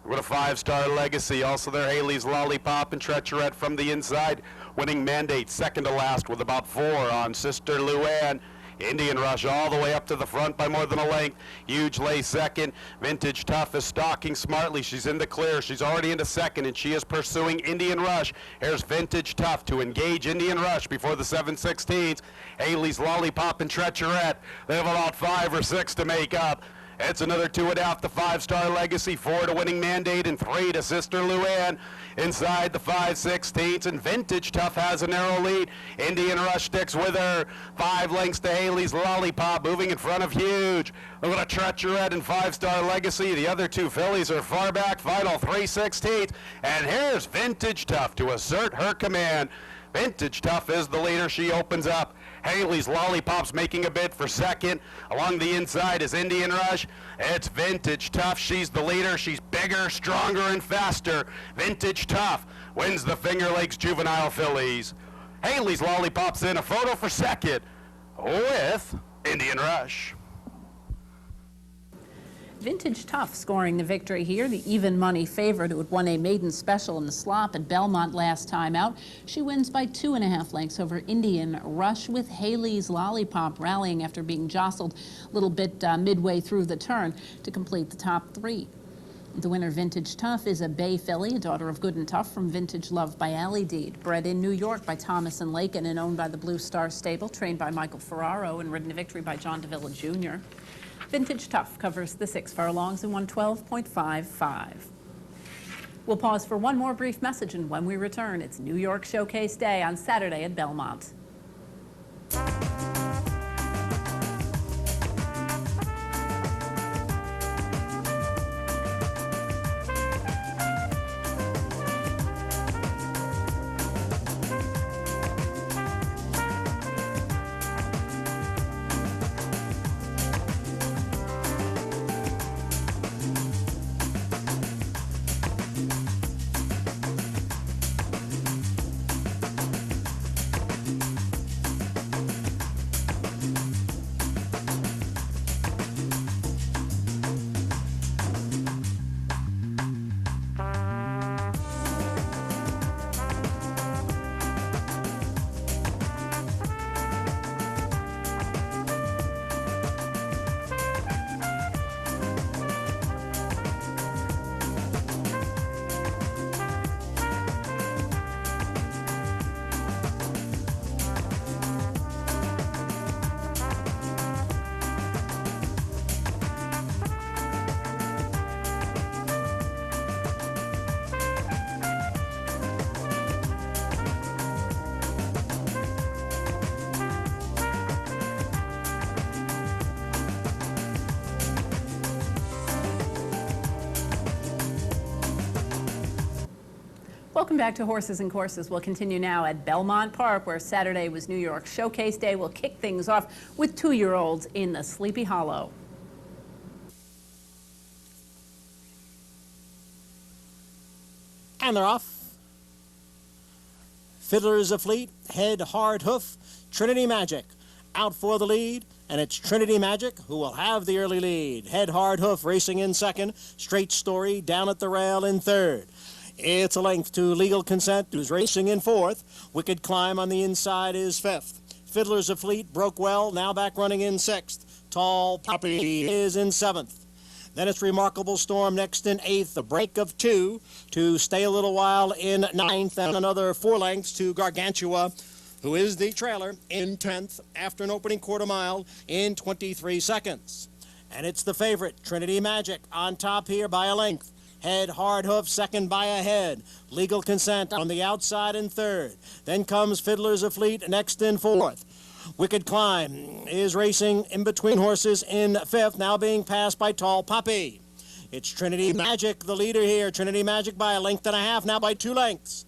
with a 5-star Legacy. Also there, Haley's Lollipop and Treacherette from the inside. Winning Mandate, second to last with about 4 on Sister Luann. Indian Rush all the way up to the front by more than a length. Huge lay second. Vintage Tough is stalking smartly. She's in the clear. She's already into second, and she is pursuing Indian Rush. Here's Vintage Tough to engage Indian Rush before the 7/16s. Haley's Lollipop and Treacherette. They have about 5 or 6 to make up. It's another 2.5 to 5-star Legacy, 4 to Winning Mandate, and 3 to Sister Luann. Inside the 5/16, and Vintage Tough has a narrow lead. Indian Rush sticks with her. 5 lengths to Haley's Lollipop, moving in front of Huge. Look at a Treacherette and 5-star Legacy. The other 2 fillies are far back. Final 3/16, and here's Vintage Tough to assert her command. Vintage Tough is the leader. She opens up. Haley's Lollipop's making a bid for second. Along the inside is Indian Rush. It's Vintage Tough. She's the leader. She's bigger, stronger, and faster. Vintage Tough wins the Finger Lakes Juvenile Fillies. Haley's Lollipop's in a photo for second with Indian Rush. Vintage Tough scoring the victory here, the even money favorite who had won a maiden special in the slop at Belmont last time out. She wins by 2.5 lengths over Indian Rush, with Haley's Lollipop rallying after being jostled a little bit midway through the turn to complete the top 3. The winner, Vintage Tough, is a bay filly, a daughter of Good and Tough from Vintage Love by Allie Deed, bred in New York by Thomas and Lakin and owned by the Blue Star Stable, trained by Michael Ferraro and ridden to victory by John Davila Jr. Vintage Tough covers the 6 furlongs in 112.55. We'll pause for one more brief message, and when we return, it's New York Showcase Day on Saturday at Belmont. Welcome back to Horses and Courses. We'll continue now at Belmont Park, where Saturday was New York Showcase Day. We'll kick things off with 2-year-olds in the Sleepy Hollow. And they're off. Fiddler's Afleet, Head Hard Hoof, Trinity Magic out for the lead, and it's Trinity Magic who will have the early lead. Head Hard Hoof racing in second, Straight Story down at the rail in third. It's a length to Legal Consent, who's racing in fourth. Wicked Climb on the inside is fifth. Fiddler's Afleet broke well, now back running in sixth. Tall Poppy is in seventh. Then it's Remarkable Storm next in eighth, a break of 2 to stay a little while in ninth, and another 4 lengths to Gargantua, who is the trailer, in 10th after an opening quarter mile in 23 seconds. And it's the favorite, Trinity Magic, on top here by a length. Head Hard Hoof second by a head. Legal Consent on the outside in third. Then comes Fiddler's Afleet next in fourth. Wicked Climb is racing in between horses in fifth, now being passed by Tall Poppy. It's Trinity Magic, the leader here. Trinity Magic by a length and a half, now by 2 lengths.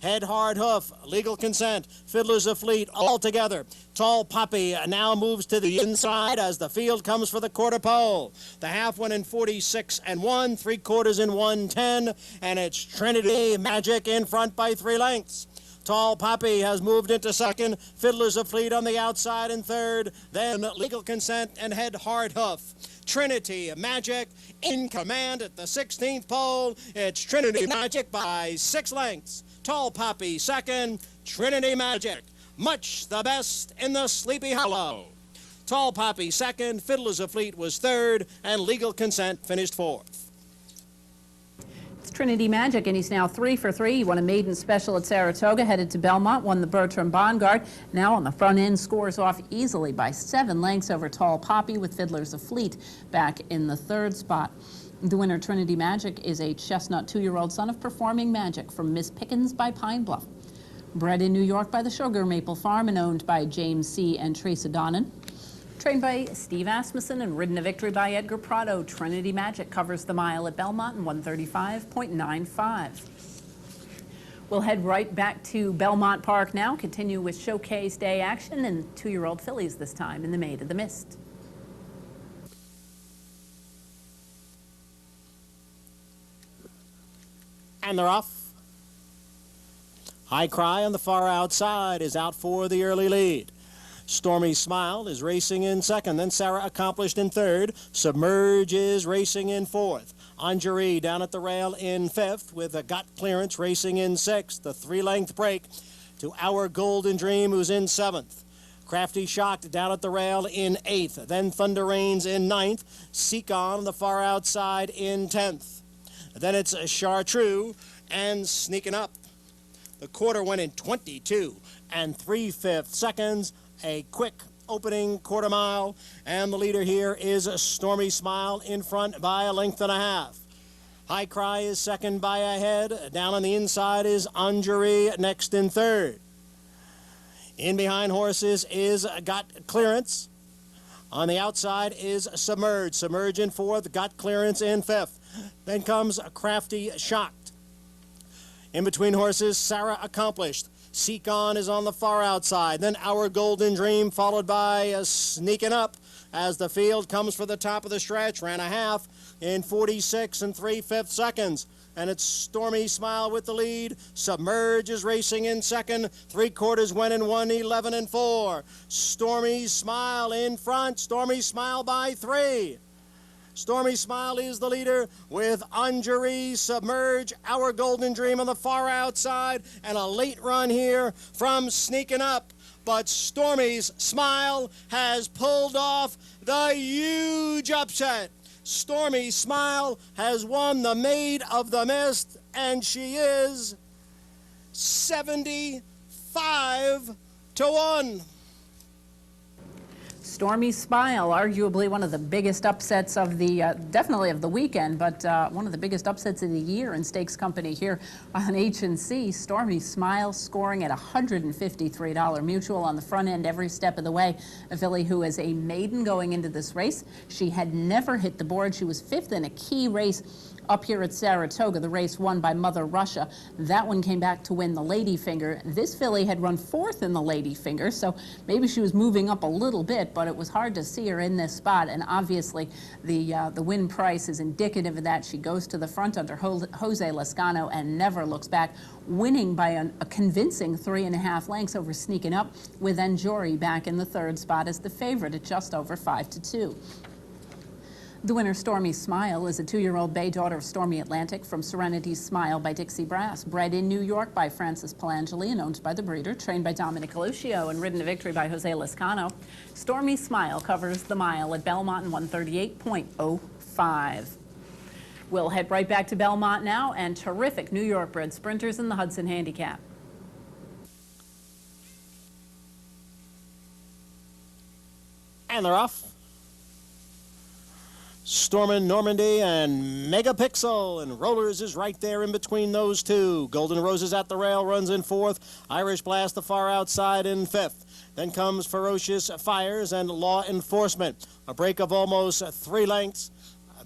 Head Hard Hoof, Legal Consent, Fiddler's Afleet all together. Tall Poppy now moves to the inside as the field comes for the quarter pole. The half went in 46 and 1, 3/4 in 1:10, and it's Trinity Magic in front by 3 lengths. Tall Poppy has moved into second, Fiddler's Afleet on the outside in third, then Legal Consent and Head Hard Hoof. Trinity Magic in command at the 16th pole. It's Trinity Magic by 6 lengths. Tall Poppy second, Trinity Magic, much the best in the Sleepy Hollow. Tall Poppy second, Fiddler's Afleet was third, and Legal Consent finished fourth. Trinity Magic, and he's now 3 for 3. He won a maiden special at Saratoga, headed to Belmont, won the Bertram Bongard. Now on the front end, scores off easily by 7 lengths over Tall Poppy, with Fiddler's of Fleet back in the 3rd spot. The winner, Trinity Magic, is a chestnut 2-year-old son of Performing Magic from Miss Pickens by Pine Bluff. Bred in New York by the Sugar Maple Farm and owned by James C. and Teresa Donnan. Trained by Steve Asmussen and ridden to victory by Edgar Prado, Trinity Magic covers the mile at Belmont in 1:35.95. We'll head right back to Belmont Park now, continue with Showcase Day action and 2-year-old fillies this time in the Maid of the Mist. And they're off. High Cry on the far outside is out for the early lead. Stormy Smile is racing in second, then Sarah Accomplished in third. Submerge is racing in fourth. Anjari down at the rail in fifth, with a Got Clearance racing in sixth. The 3-length break to Our Golden Dream, who's in seventh. Crafty Shocked down at the rail in eighth, then Thunder Rains in ninth. Seek On the far outside in 10th. Then it's Chartreux and Sneaking Up. The quarter went in 22 3/5 seconds. A quick opening quarter mile, and the leader here is Stormy Smile in front by a length and a half. High Cry is second by a head. Down on the inside is Anjari next in third. In behind horses is Got Clearance. On the outside is Submerge. Submerge in fourth, Got Clearance in fifth. Then comes Crafty Shocked. In between horses, Sarah Accomplished. Seek On is on the far outside. Then Our Golden Dream, followed by Sneaking Up as the field comes for the top of the stretch. Ran a half in 46 3/5 seconds. And it's Stormy Smile with the lead. Submerge is racing in second. 3/4 went in 1:11 Stormy Smile in front. Stormy Smile by 3. Stormy Smile is the leader with Anjari, Submerge, Our Golden Dream on the far outside, and a late run here from Sneaking Up. But Stormy's Smile has pulled off the huge upset. Stormy Smile has won the Maid of the Mist, and she is 75-1. Stormy Smile, arguably one of the biggest upsets of the, definitely of the weekend, but one of the biggest upsets of the year in stakes company here on H&C. Stormy Smile scoring at $153 mutual on the front end every step of the way. A filly who is a maiden going into this race. She had never hit the board. She was 5th in a key race up here at Saratoga, the race won by Mother Russia. That one came back to win the Ladyfinger. This filly had run 4th in the Ladyfinger, so maybe she was moving up a little bit, but it was hard to see her in this spot, and obviously the win price is indicative of that. She goes to the front under Jose Lascano and never looks back, winning by a convincing 3.5 lengths over Sneaking Up, with Anjari back in the 3rd spot as the favorite at just over 5-2. The winner, Stormy Smile, is a 2-year-old bay daughter of Stormy Atlantic from Serenity's Smile by Dixie Brass. Bred in New York by Francis Palangeli and owned by the breeder. Trained by Dominic Lucio and ridden to victory by Jose Lascano. Stormy Smile covers the mile at Belmont in 1:38.05. We'll head right back to Belmont now, and terrific New York bred sprinters in the Hudson Handicap. And they're off. Stormin' Normandy and Megapixel, and Rollers is right there in between those two. Golden Roses at the rail runs in 4th. Irish Blast the far outside in 5th. Then comes Ferocious Fires and Law Enforcement. A break of almost 3 lengths.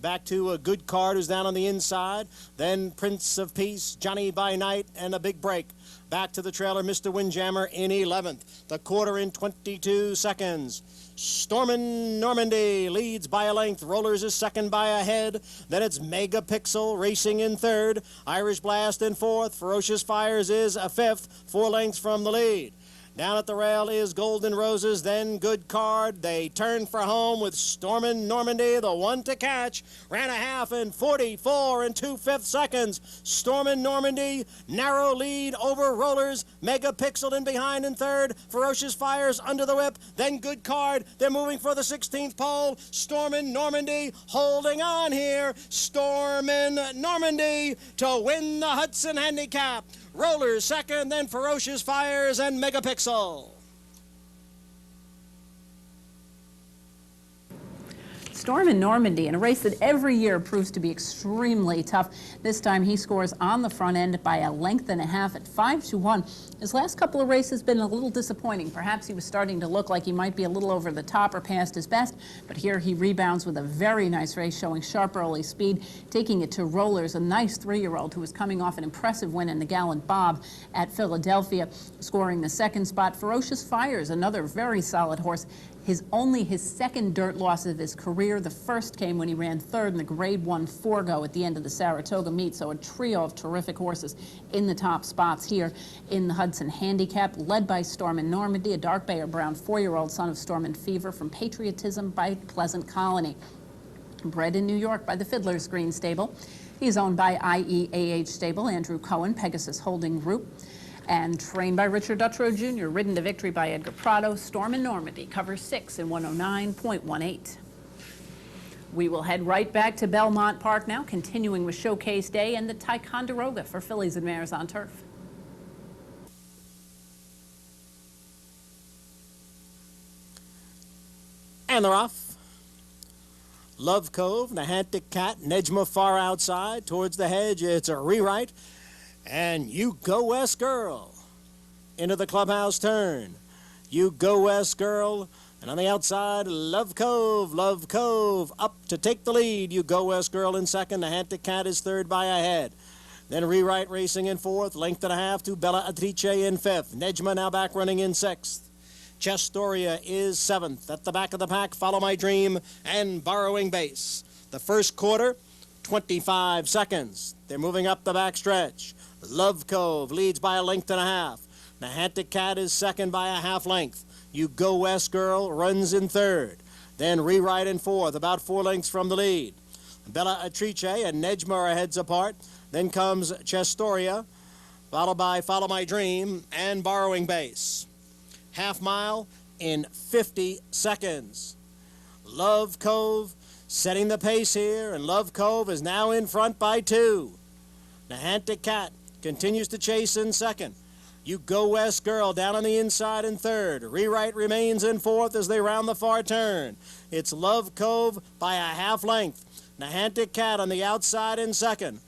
Back to a Good Card, who's down on the inside. Then Prince of Peace, Johnny by Night, and a big break. Back to the trailer, Mr. Windjammer in 11th. The quarter in 22 seconds. Stormin' Normandy leads by a length. Rollers is second by a head. Then it's Megapixel racing in 3rd. Irish Blast in 4th. Ferocious Fires is a 5th, 4 lengths from the lead. Down at the rail is Golden Roses, then Good Card. They turn for home with Stormin' Normandy, the one to catch. Ran a half in 44 2/5 seconds. Stormin' Normandy, narrow lead over Rollers. Megapixel in behind in third. Ferocious Fires under the whip, then Good Card. They're moving for the 16th pole. Stormin' Normandy holding on here. Stormin' Normandy to win the Hudson Handicap. Rollers second, then Ferocious Fires and Megapixel. Stormin' Normandy in a race that every year proves to be extremely tough. This time he scores on the front end by a length and a half at 5-1. His last couple of races have been a little disappointing. Perhaps he was starting to look like he might be a little over the top or past his best, but here he rebounds with a very nice race showing sharp early speed, taking it to Rollers, a nice 3-year-old who was coming off an impressive win in the Gallant Bob at Philadelphia, scoring the second spot. Ferocious Fires, another very solid horse. Only his second dirt loss of his career. The first came when he ran third in the Grade 1 Forgo at the end of the Saratoga meet. So a trio of terrific horses in the top spots here in the Hudson Handicap, led by Stormin' Normandy, a dark bay or brown 4-year-old son of Storm and Fever from Patriotism by Pleasant Colony. Bred in New York by the Fiddler's Green Stable. He's owned by IEAH Stable, Andrew Cohen, Pegasus Holding Group. And trained by Richard Dutrow Jr., ridden to victory by Edgar Prado, Stormin' Normandy covers 6 in 109.18. We will head right back to Belmont Park now, continuing with Showcase Day and the Ticonderoga for fillies and mares on turf. And they're off. Love Cove, Nahantic Cat, Nejma far outside towards the hedge. It's a rewrite. And You Go West Girl into the clubhouse turn. You Go West Girl, and on the outside, Love Cove up to take the lead. You Go West Girl in second. The Nahantic Cat is third by a head. Then Rewrite racing in fourth, length and a half to Bella Atrice in fifth. Nejma now back running in sixth. Chestoria is seventh. At the back of the pack, Follow My Dream and Borrowing Base. The first quarter, 25 seconds. They're moving up the back stretch. Love Cove leads by a length and a half. Nahantic Cat is second by a half length. You Go West Girl runs in third. Then Rewrite in fourth, about 4 lengths from the lead. Bella Atrice and Nejma are heads apart. Then comes Chestoria, followed by Follow My Dream and Borrowing Base. Half mile in 50 seconds. Love Cove setting the pace here, and Love Cove is now in front by 2. Nahantic Cat continues to chase in second. You Go West Girl down on the inside in third. Rewrite remains in fourth as they round the far turn. It's Love Cove by a half length. Nahantic Cat on the outside in second.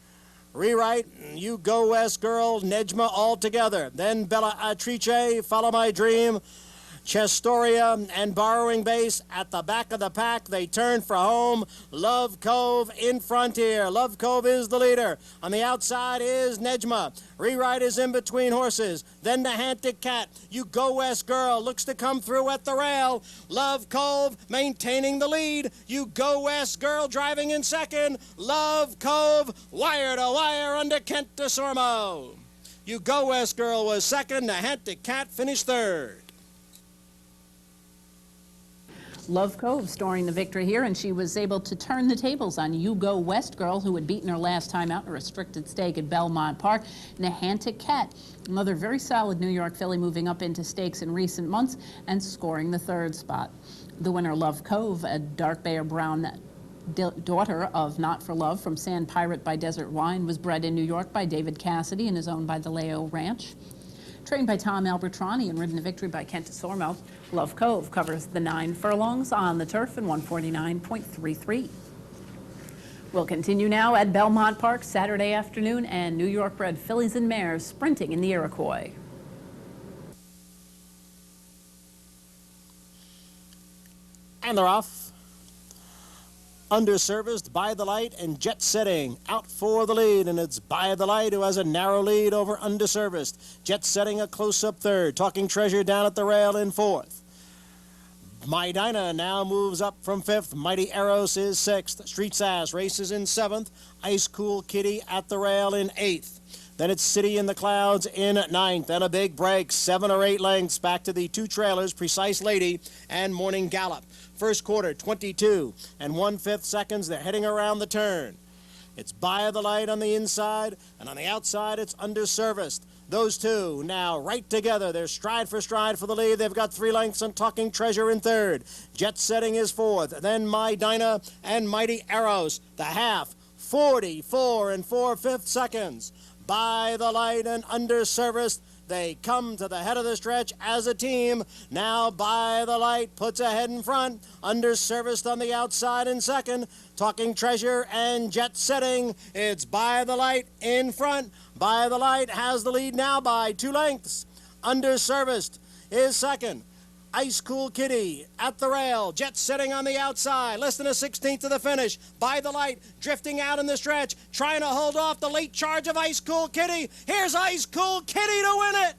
Rewrite, You Go West Girl, Nejma all together. Then Bella Atrice, Follow My Dream, Chestoria and Borrowing Base at the back of the pack. They turn for home. Love Cove in front here. Love Cove is the leader. On the outside is Nejma. Rewrite is in between horses. Then the Nahantic Cat. You Go West Girl looks to come through at the rail. Love Cove maintaining the lead. You Go West Girl driving in second. Love Cove wire to wire under Kent DeSormo. You Go West Girl was second. The Nahantic Cat finished third. Love Cove storing the victory here, and she was able to turn the tables on You Go West Girl, who had beaten her last time out in a restricted stake at Belmont Park. Nahantic Cat, another very solid New York filly, moving up into stakes in recent months and scoring the third spot. The winner, Love Cove, a dark bay or brown daughter of Not for Love from Sand Pirate by Desert Wine, was bred in New York by David Cassidy and is owned by the Leo Ranch. Trained by Tom Albertrani and ridden to victory by Kent DeSormo, Love Cove covers the 9 furlongs on the turf in 149.33. We'll continue now at Belmont Park Saturday afternoon, and New York bred fillies and mares sprinting in the Iroquois. And they're off. Underserviced, By the Light, and Jet Setting out for the lead, and it's By the Light who has a narrow lead over Underserviced. Jet Setting a close-up third. Talking Treasure down at the rail in fourth. My Dinah now moves up from fifth. Mighty Eros is sixth. Street Sass races in seventh. Ice Cool Kitty at the rail in eighth. Then it's City in the Clouds in 9th, and a big break, 7 or 8 lengths back to the 2 trailers, Precise Lady and Morning Gallop. First quarter, 22 and 1/5 seconds. They're heading around the turn. It's By the Light on the inside, and on the outside, it's Underserviced. Those two now right together. They're stride for the lead. They've got 3 lengths on Talking Treasure in third. Jet Setting is fourth. Then My Dinah and Mighty Arrows. The half, 44 and 4/5 seconds. By the Light and Underserviced. They come to the head of the stretch as a team. Now By the Light puts ahead in front. Underserviced on the outside in second. Talking Treasure and Jet Setting. It's By the Light in front. By the Light has the lead now by 2 lengths. Underserviced is second. Ice Cool Kitty at the rail. Jet Setting on the outside. Less than a 16th to the finish. By the Light drifting out in the stretch. Trying to hold off the late charge of Ice Cool Kitty. Here's Ice Cool Kitty to win it.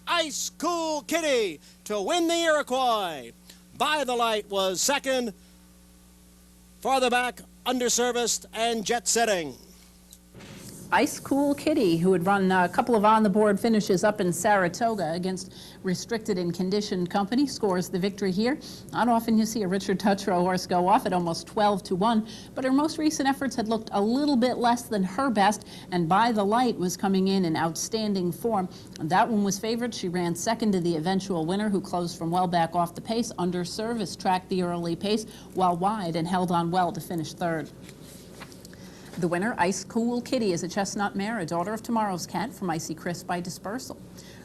Ice Cool Kitty to win the Iroquois. By the Light was second. Farther back, Underserviced and Jet Setting. Ice Cool Kitty, who had run a couple of on-the-board finishes up in Saratoga against Restricted and Conditioned Company, scores the victory here. Not often you see a Richard Dutrow horse go off at almost 12-1, but her most recent efforts had looked a little bit less than her best, and By the Light was coming in outstanding form. That one was favored. She ran second to the eventual winner, who closed from well back off the pace. Underserviced tracked the early pace while wide and held on well to finish third. The winner, Ice Cool Kitty, is a chestnut mare, a daughter of Tomorrow's Cat from Icy Chris by Dispersal.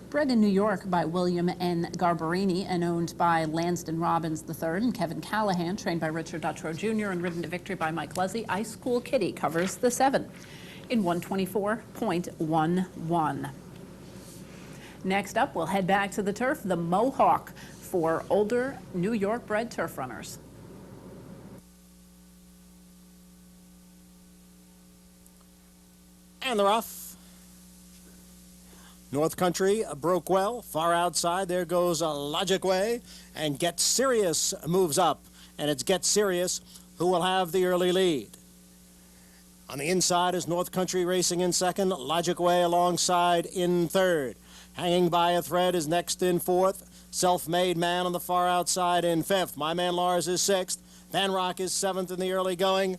Bred in New York by William N. Garbarini and owned by Lansdon Robbins III and Kevin Callahan, trained by Richard Dutrow Jr. and ridden to victory by Mike Leslie, Ice Cool Kitty covers the 7 in 124.11. Next up, we'll head back to the turf, the Mohawk, for older New York-bred turf runners. And the rough. North Country broke well. Far outside, there goes Logic Way. And Get Serious moves up. And it's Get Serious who will have the early lead. On the inside is North Country racing in second. Logic Way alongside in third. Hanging by a thread is next in fourth. Self-Made Man on the far outside in fifth. My Man Lars is sixth. Van Rock is seventh in the early going.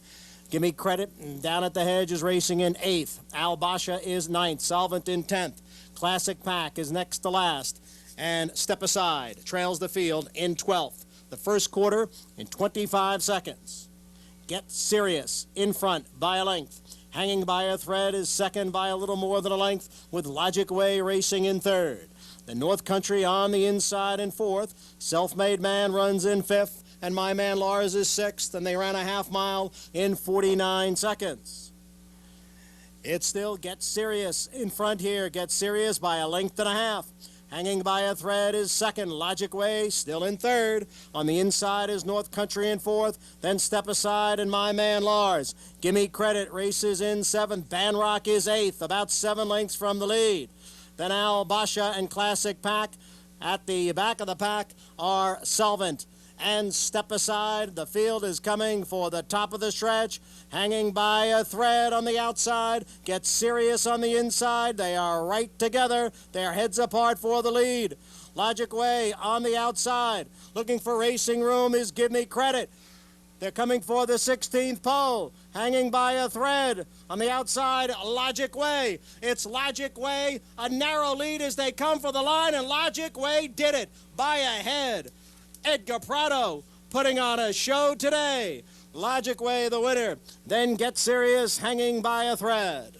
Give Me Credit down at the hedge is racing in 8th. Al Basha is 9th. Solvent in 10th. Classic Pack is next to last. And Step Aside trails the field in 12th. The first quarter in 25 seconds. Get Serious in front by a length. Hanging by a thread is second by a little more than a length, with Logic Way racing in third. The North Country on the inside in fourth. Self-Made Man runs in fifth. And My Man Lars is sixth, and they ran a half mile in 49 seconds. It's still Get Serious in front here. Get Serious by a length and a half. Hanging by a thread is second. Logic Way still in third. On the inside is North Country in fourth. Then Step Aside and My Man Lars. Give Me Credit races in seventh. Van Rock is eighth, about 7 lengths from the lead. Then Al Basha and Classic Pack. At the back of the pack are Solvent and Step Aside. The field is coming for the top of the stretch. Hanging by a thread on the outside. Get Serious on the inside. They are right together. Their heads apart for the lead. Logic Way on the outside. Looking for racing room is Give Me Credit. They're coming for the 16th pole. Hanging by a thread on the outside, Logic Way. It's Logic Way. A narrow lead as they come for the line, and Logic Way did it by a head. Edgar Prado putting on a show today. Logic Way the winner. Then Get Serious hanging by a thread.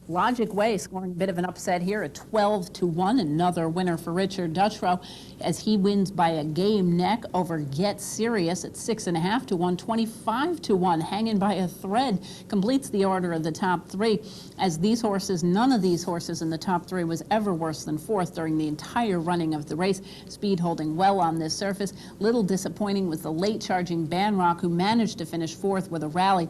Logic Way scoring a bit of an upset here at 12-1. Another winner for Richard Dutrow as he wins by a game neck over Get Serious at 6.5-1, 25-1. Hanging by a thread completes the order of the top 3. As these horses, none of these horses in the top 3 was ever worse than 4th during the entire running of the race. Speed holding well on this surface. Little disappointing was the late charging Van Rock, who managed to finish 4th with a rally.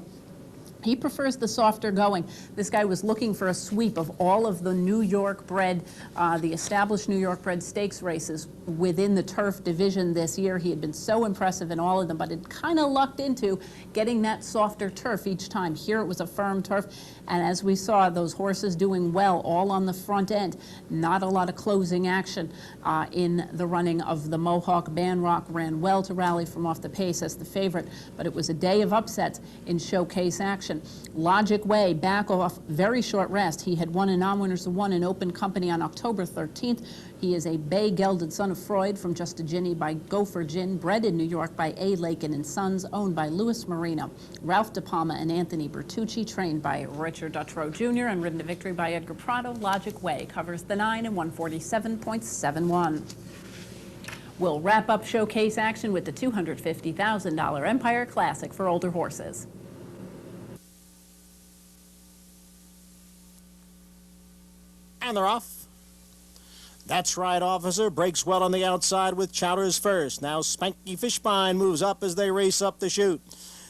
He prefers the softer going. This guy was looking for a sweep of all of the New York bred, the established New York bred stakes races within the turf division this year. He had been so impressive in all of them, but it kind of lucked into getting that softer turf each time. Here it was a firm turf, and as we saw, those horses doing well all on the front end. Not a lot of closing action in the running of the Mohawk. Banrock ran well to rally from off the pace as the favorite, but it was a day of upsets in showcase action. Logic Way back off very short rest. He had won in Non-Winners of One in open company on October 13th. He is a bay gelded son of Freud from Just a Ginny by Gopher Gin, bred in New York by A. Lakin and Sons, owned by Louis Marino, Ralph De Palma, and Anthony Bertucci, trained by Richard Dutrow Jr. and ridden to victory by Edgar Prado. Logic Way covers the 9 and 147.71. We'll wrap up showcase action with the $250,000 Empire Classic for older horses. And they're off. That's right, Officer. Breaks well on the outside with Chowders first. Now Spanky Fishbine moves up as they race up the chute.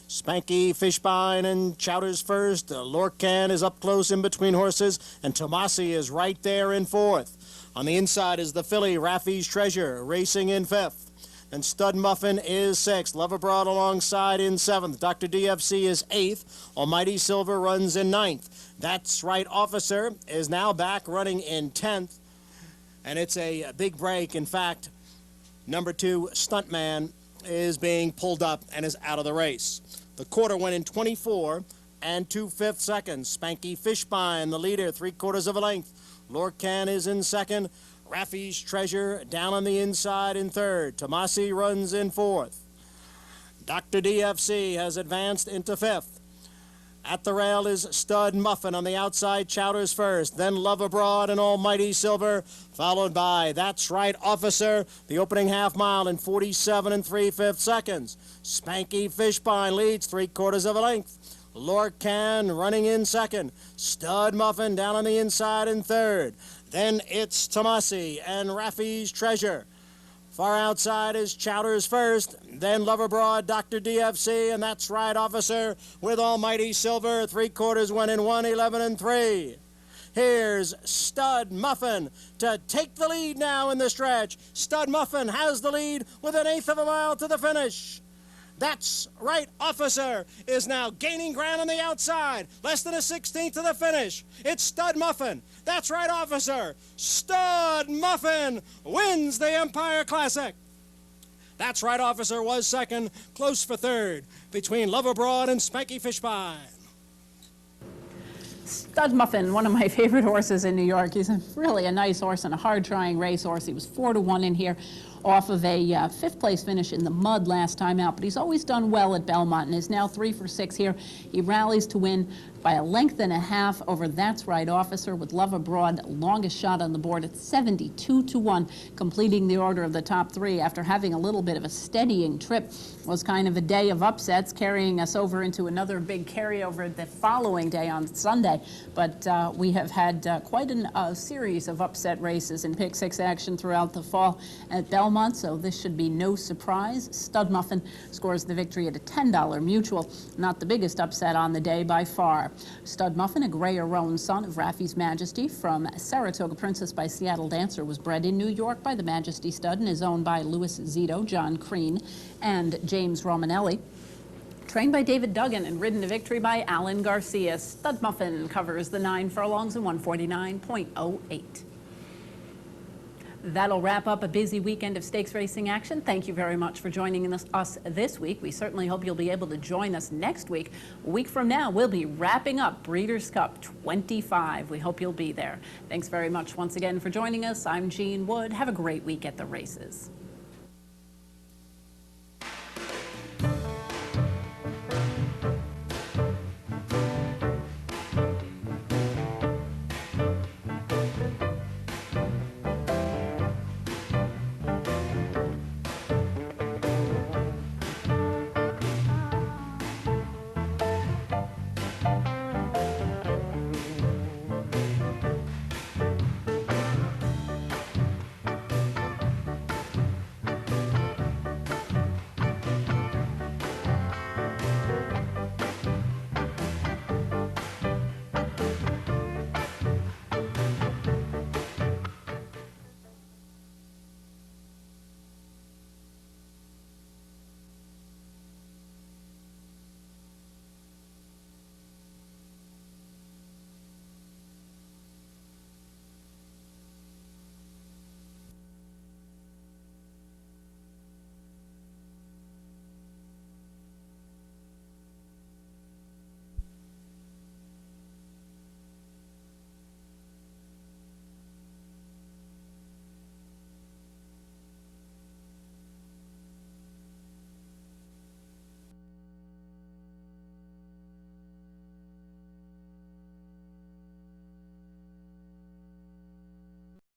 Spanky Fishbine and Chowders first. Lorcan is up close in between horses, and Tomasi is right there in fourth. On the inside is the filly, Raffy's Treasure, racing in fifth. And Stud Muffin is sixth. Love Abroad alongside in seventh. Dr. DFC is eighth. Almighty Silver runs in ninth. That's right, Officer is now back running in 10th. And it's a big break. In fact, number 2, Stuntman, is being pulled up and is out of the race. The quarter went in 24 and 2/5 seconds. Spanky Fishbine, the leader, 3/4 of a length. Lorcan is in second. Raffy's Treasure down on the inside in third. Tomasi runs in fourth. Dr. DFC has advanced into fifth. At the rail is Stud Muffin. On the outside, Chowders first, then Love Abroad and Almighty Silver, followed by That's Right, Officer, the opening half mile in 47 and 3/5 seconds. Spanky Fishbine leads 3/4 of a length. Lorcan running in second. Stud Muffin down on the inside in third. Then it's Tomasi and Raffy's Treasure. Far outside is Chowders first, then Love Abroad, Dr. DFC, and That's Right, Officer, with Almighty Silver. 3/4 went in 1:11 and 3. Here's Stud Muffin to take the lead now in the stretch. Stud Muffin has the lead with 1/8 of a mile to the finish. That's Right, Officer is now gaining ground on the outside. Less than a 16th to the finish. It's Stud Muffin. That's Right, Officer. Stud Muffin wins the Empire Classic. That's Right, Officer was second, close for third, between Love Abroad and Spanky Fishbine. Stud Muffin, one of my favorite horses in New York. He's really a nice horse and a hard-trying racehorse. He was 4-1 in here off of a 5th place finish in the mud last time out, but he's always done well at Belmont and is now 3 for 6 here. He rallies to win by 1.5 lengths over That's Right, Officer, with Love Abroad, longest shot on the board at 72-1, completing the order of the top 3 after having a little bit of a steadying trip. Was kind of a day of upsets, carrying us over into another big carryover the following day on Sunday. But we have had quite a series of upset races in Pick 6 action throughout the fall at Belmont, so this should be no surprise. Stud Muffin scores the victory at a $10 mutual, not the biggest upset on the day by far. Stud Muffin, a gray-roan son of Raffy's Majesty from Saratoga Princess by Seattle Dancer, was bred in New York by the Majesty Stud and is owned by Louis Zito, John Crean, and James Romanelli. Trained by David Duggan and ridden to victory by Alan Garcia. Stud Muffin covers the 9 furlongs in 149.08. That'll wrap up a busy weekend of stakes racing action. Thank you very much for joining us this week. We certainly hope you'll be able to join us next week. A week from now, we'll be wrapping up Breeders' Cup 25. We hope you'll be there. Thanks very much once again for joining us. I'm Jean Wood. Have a great week at the races.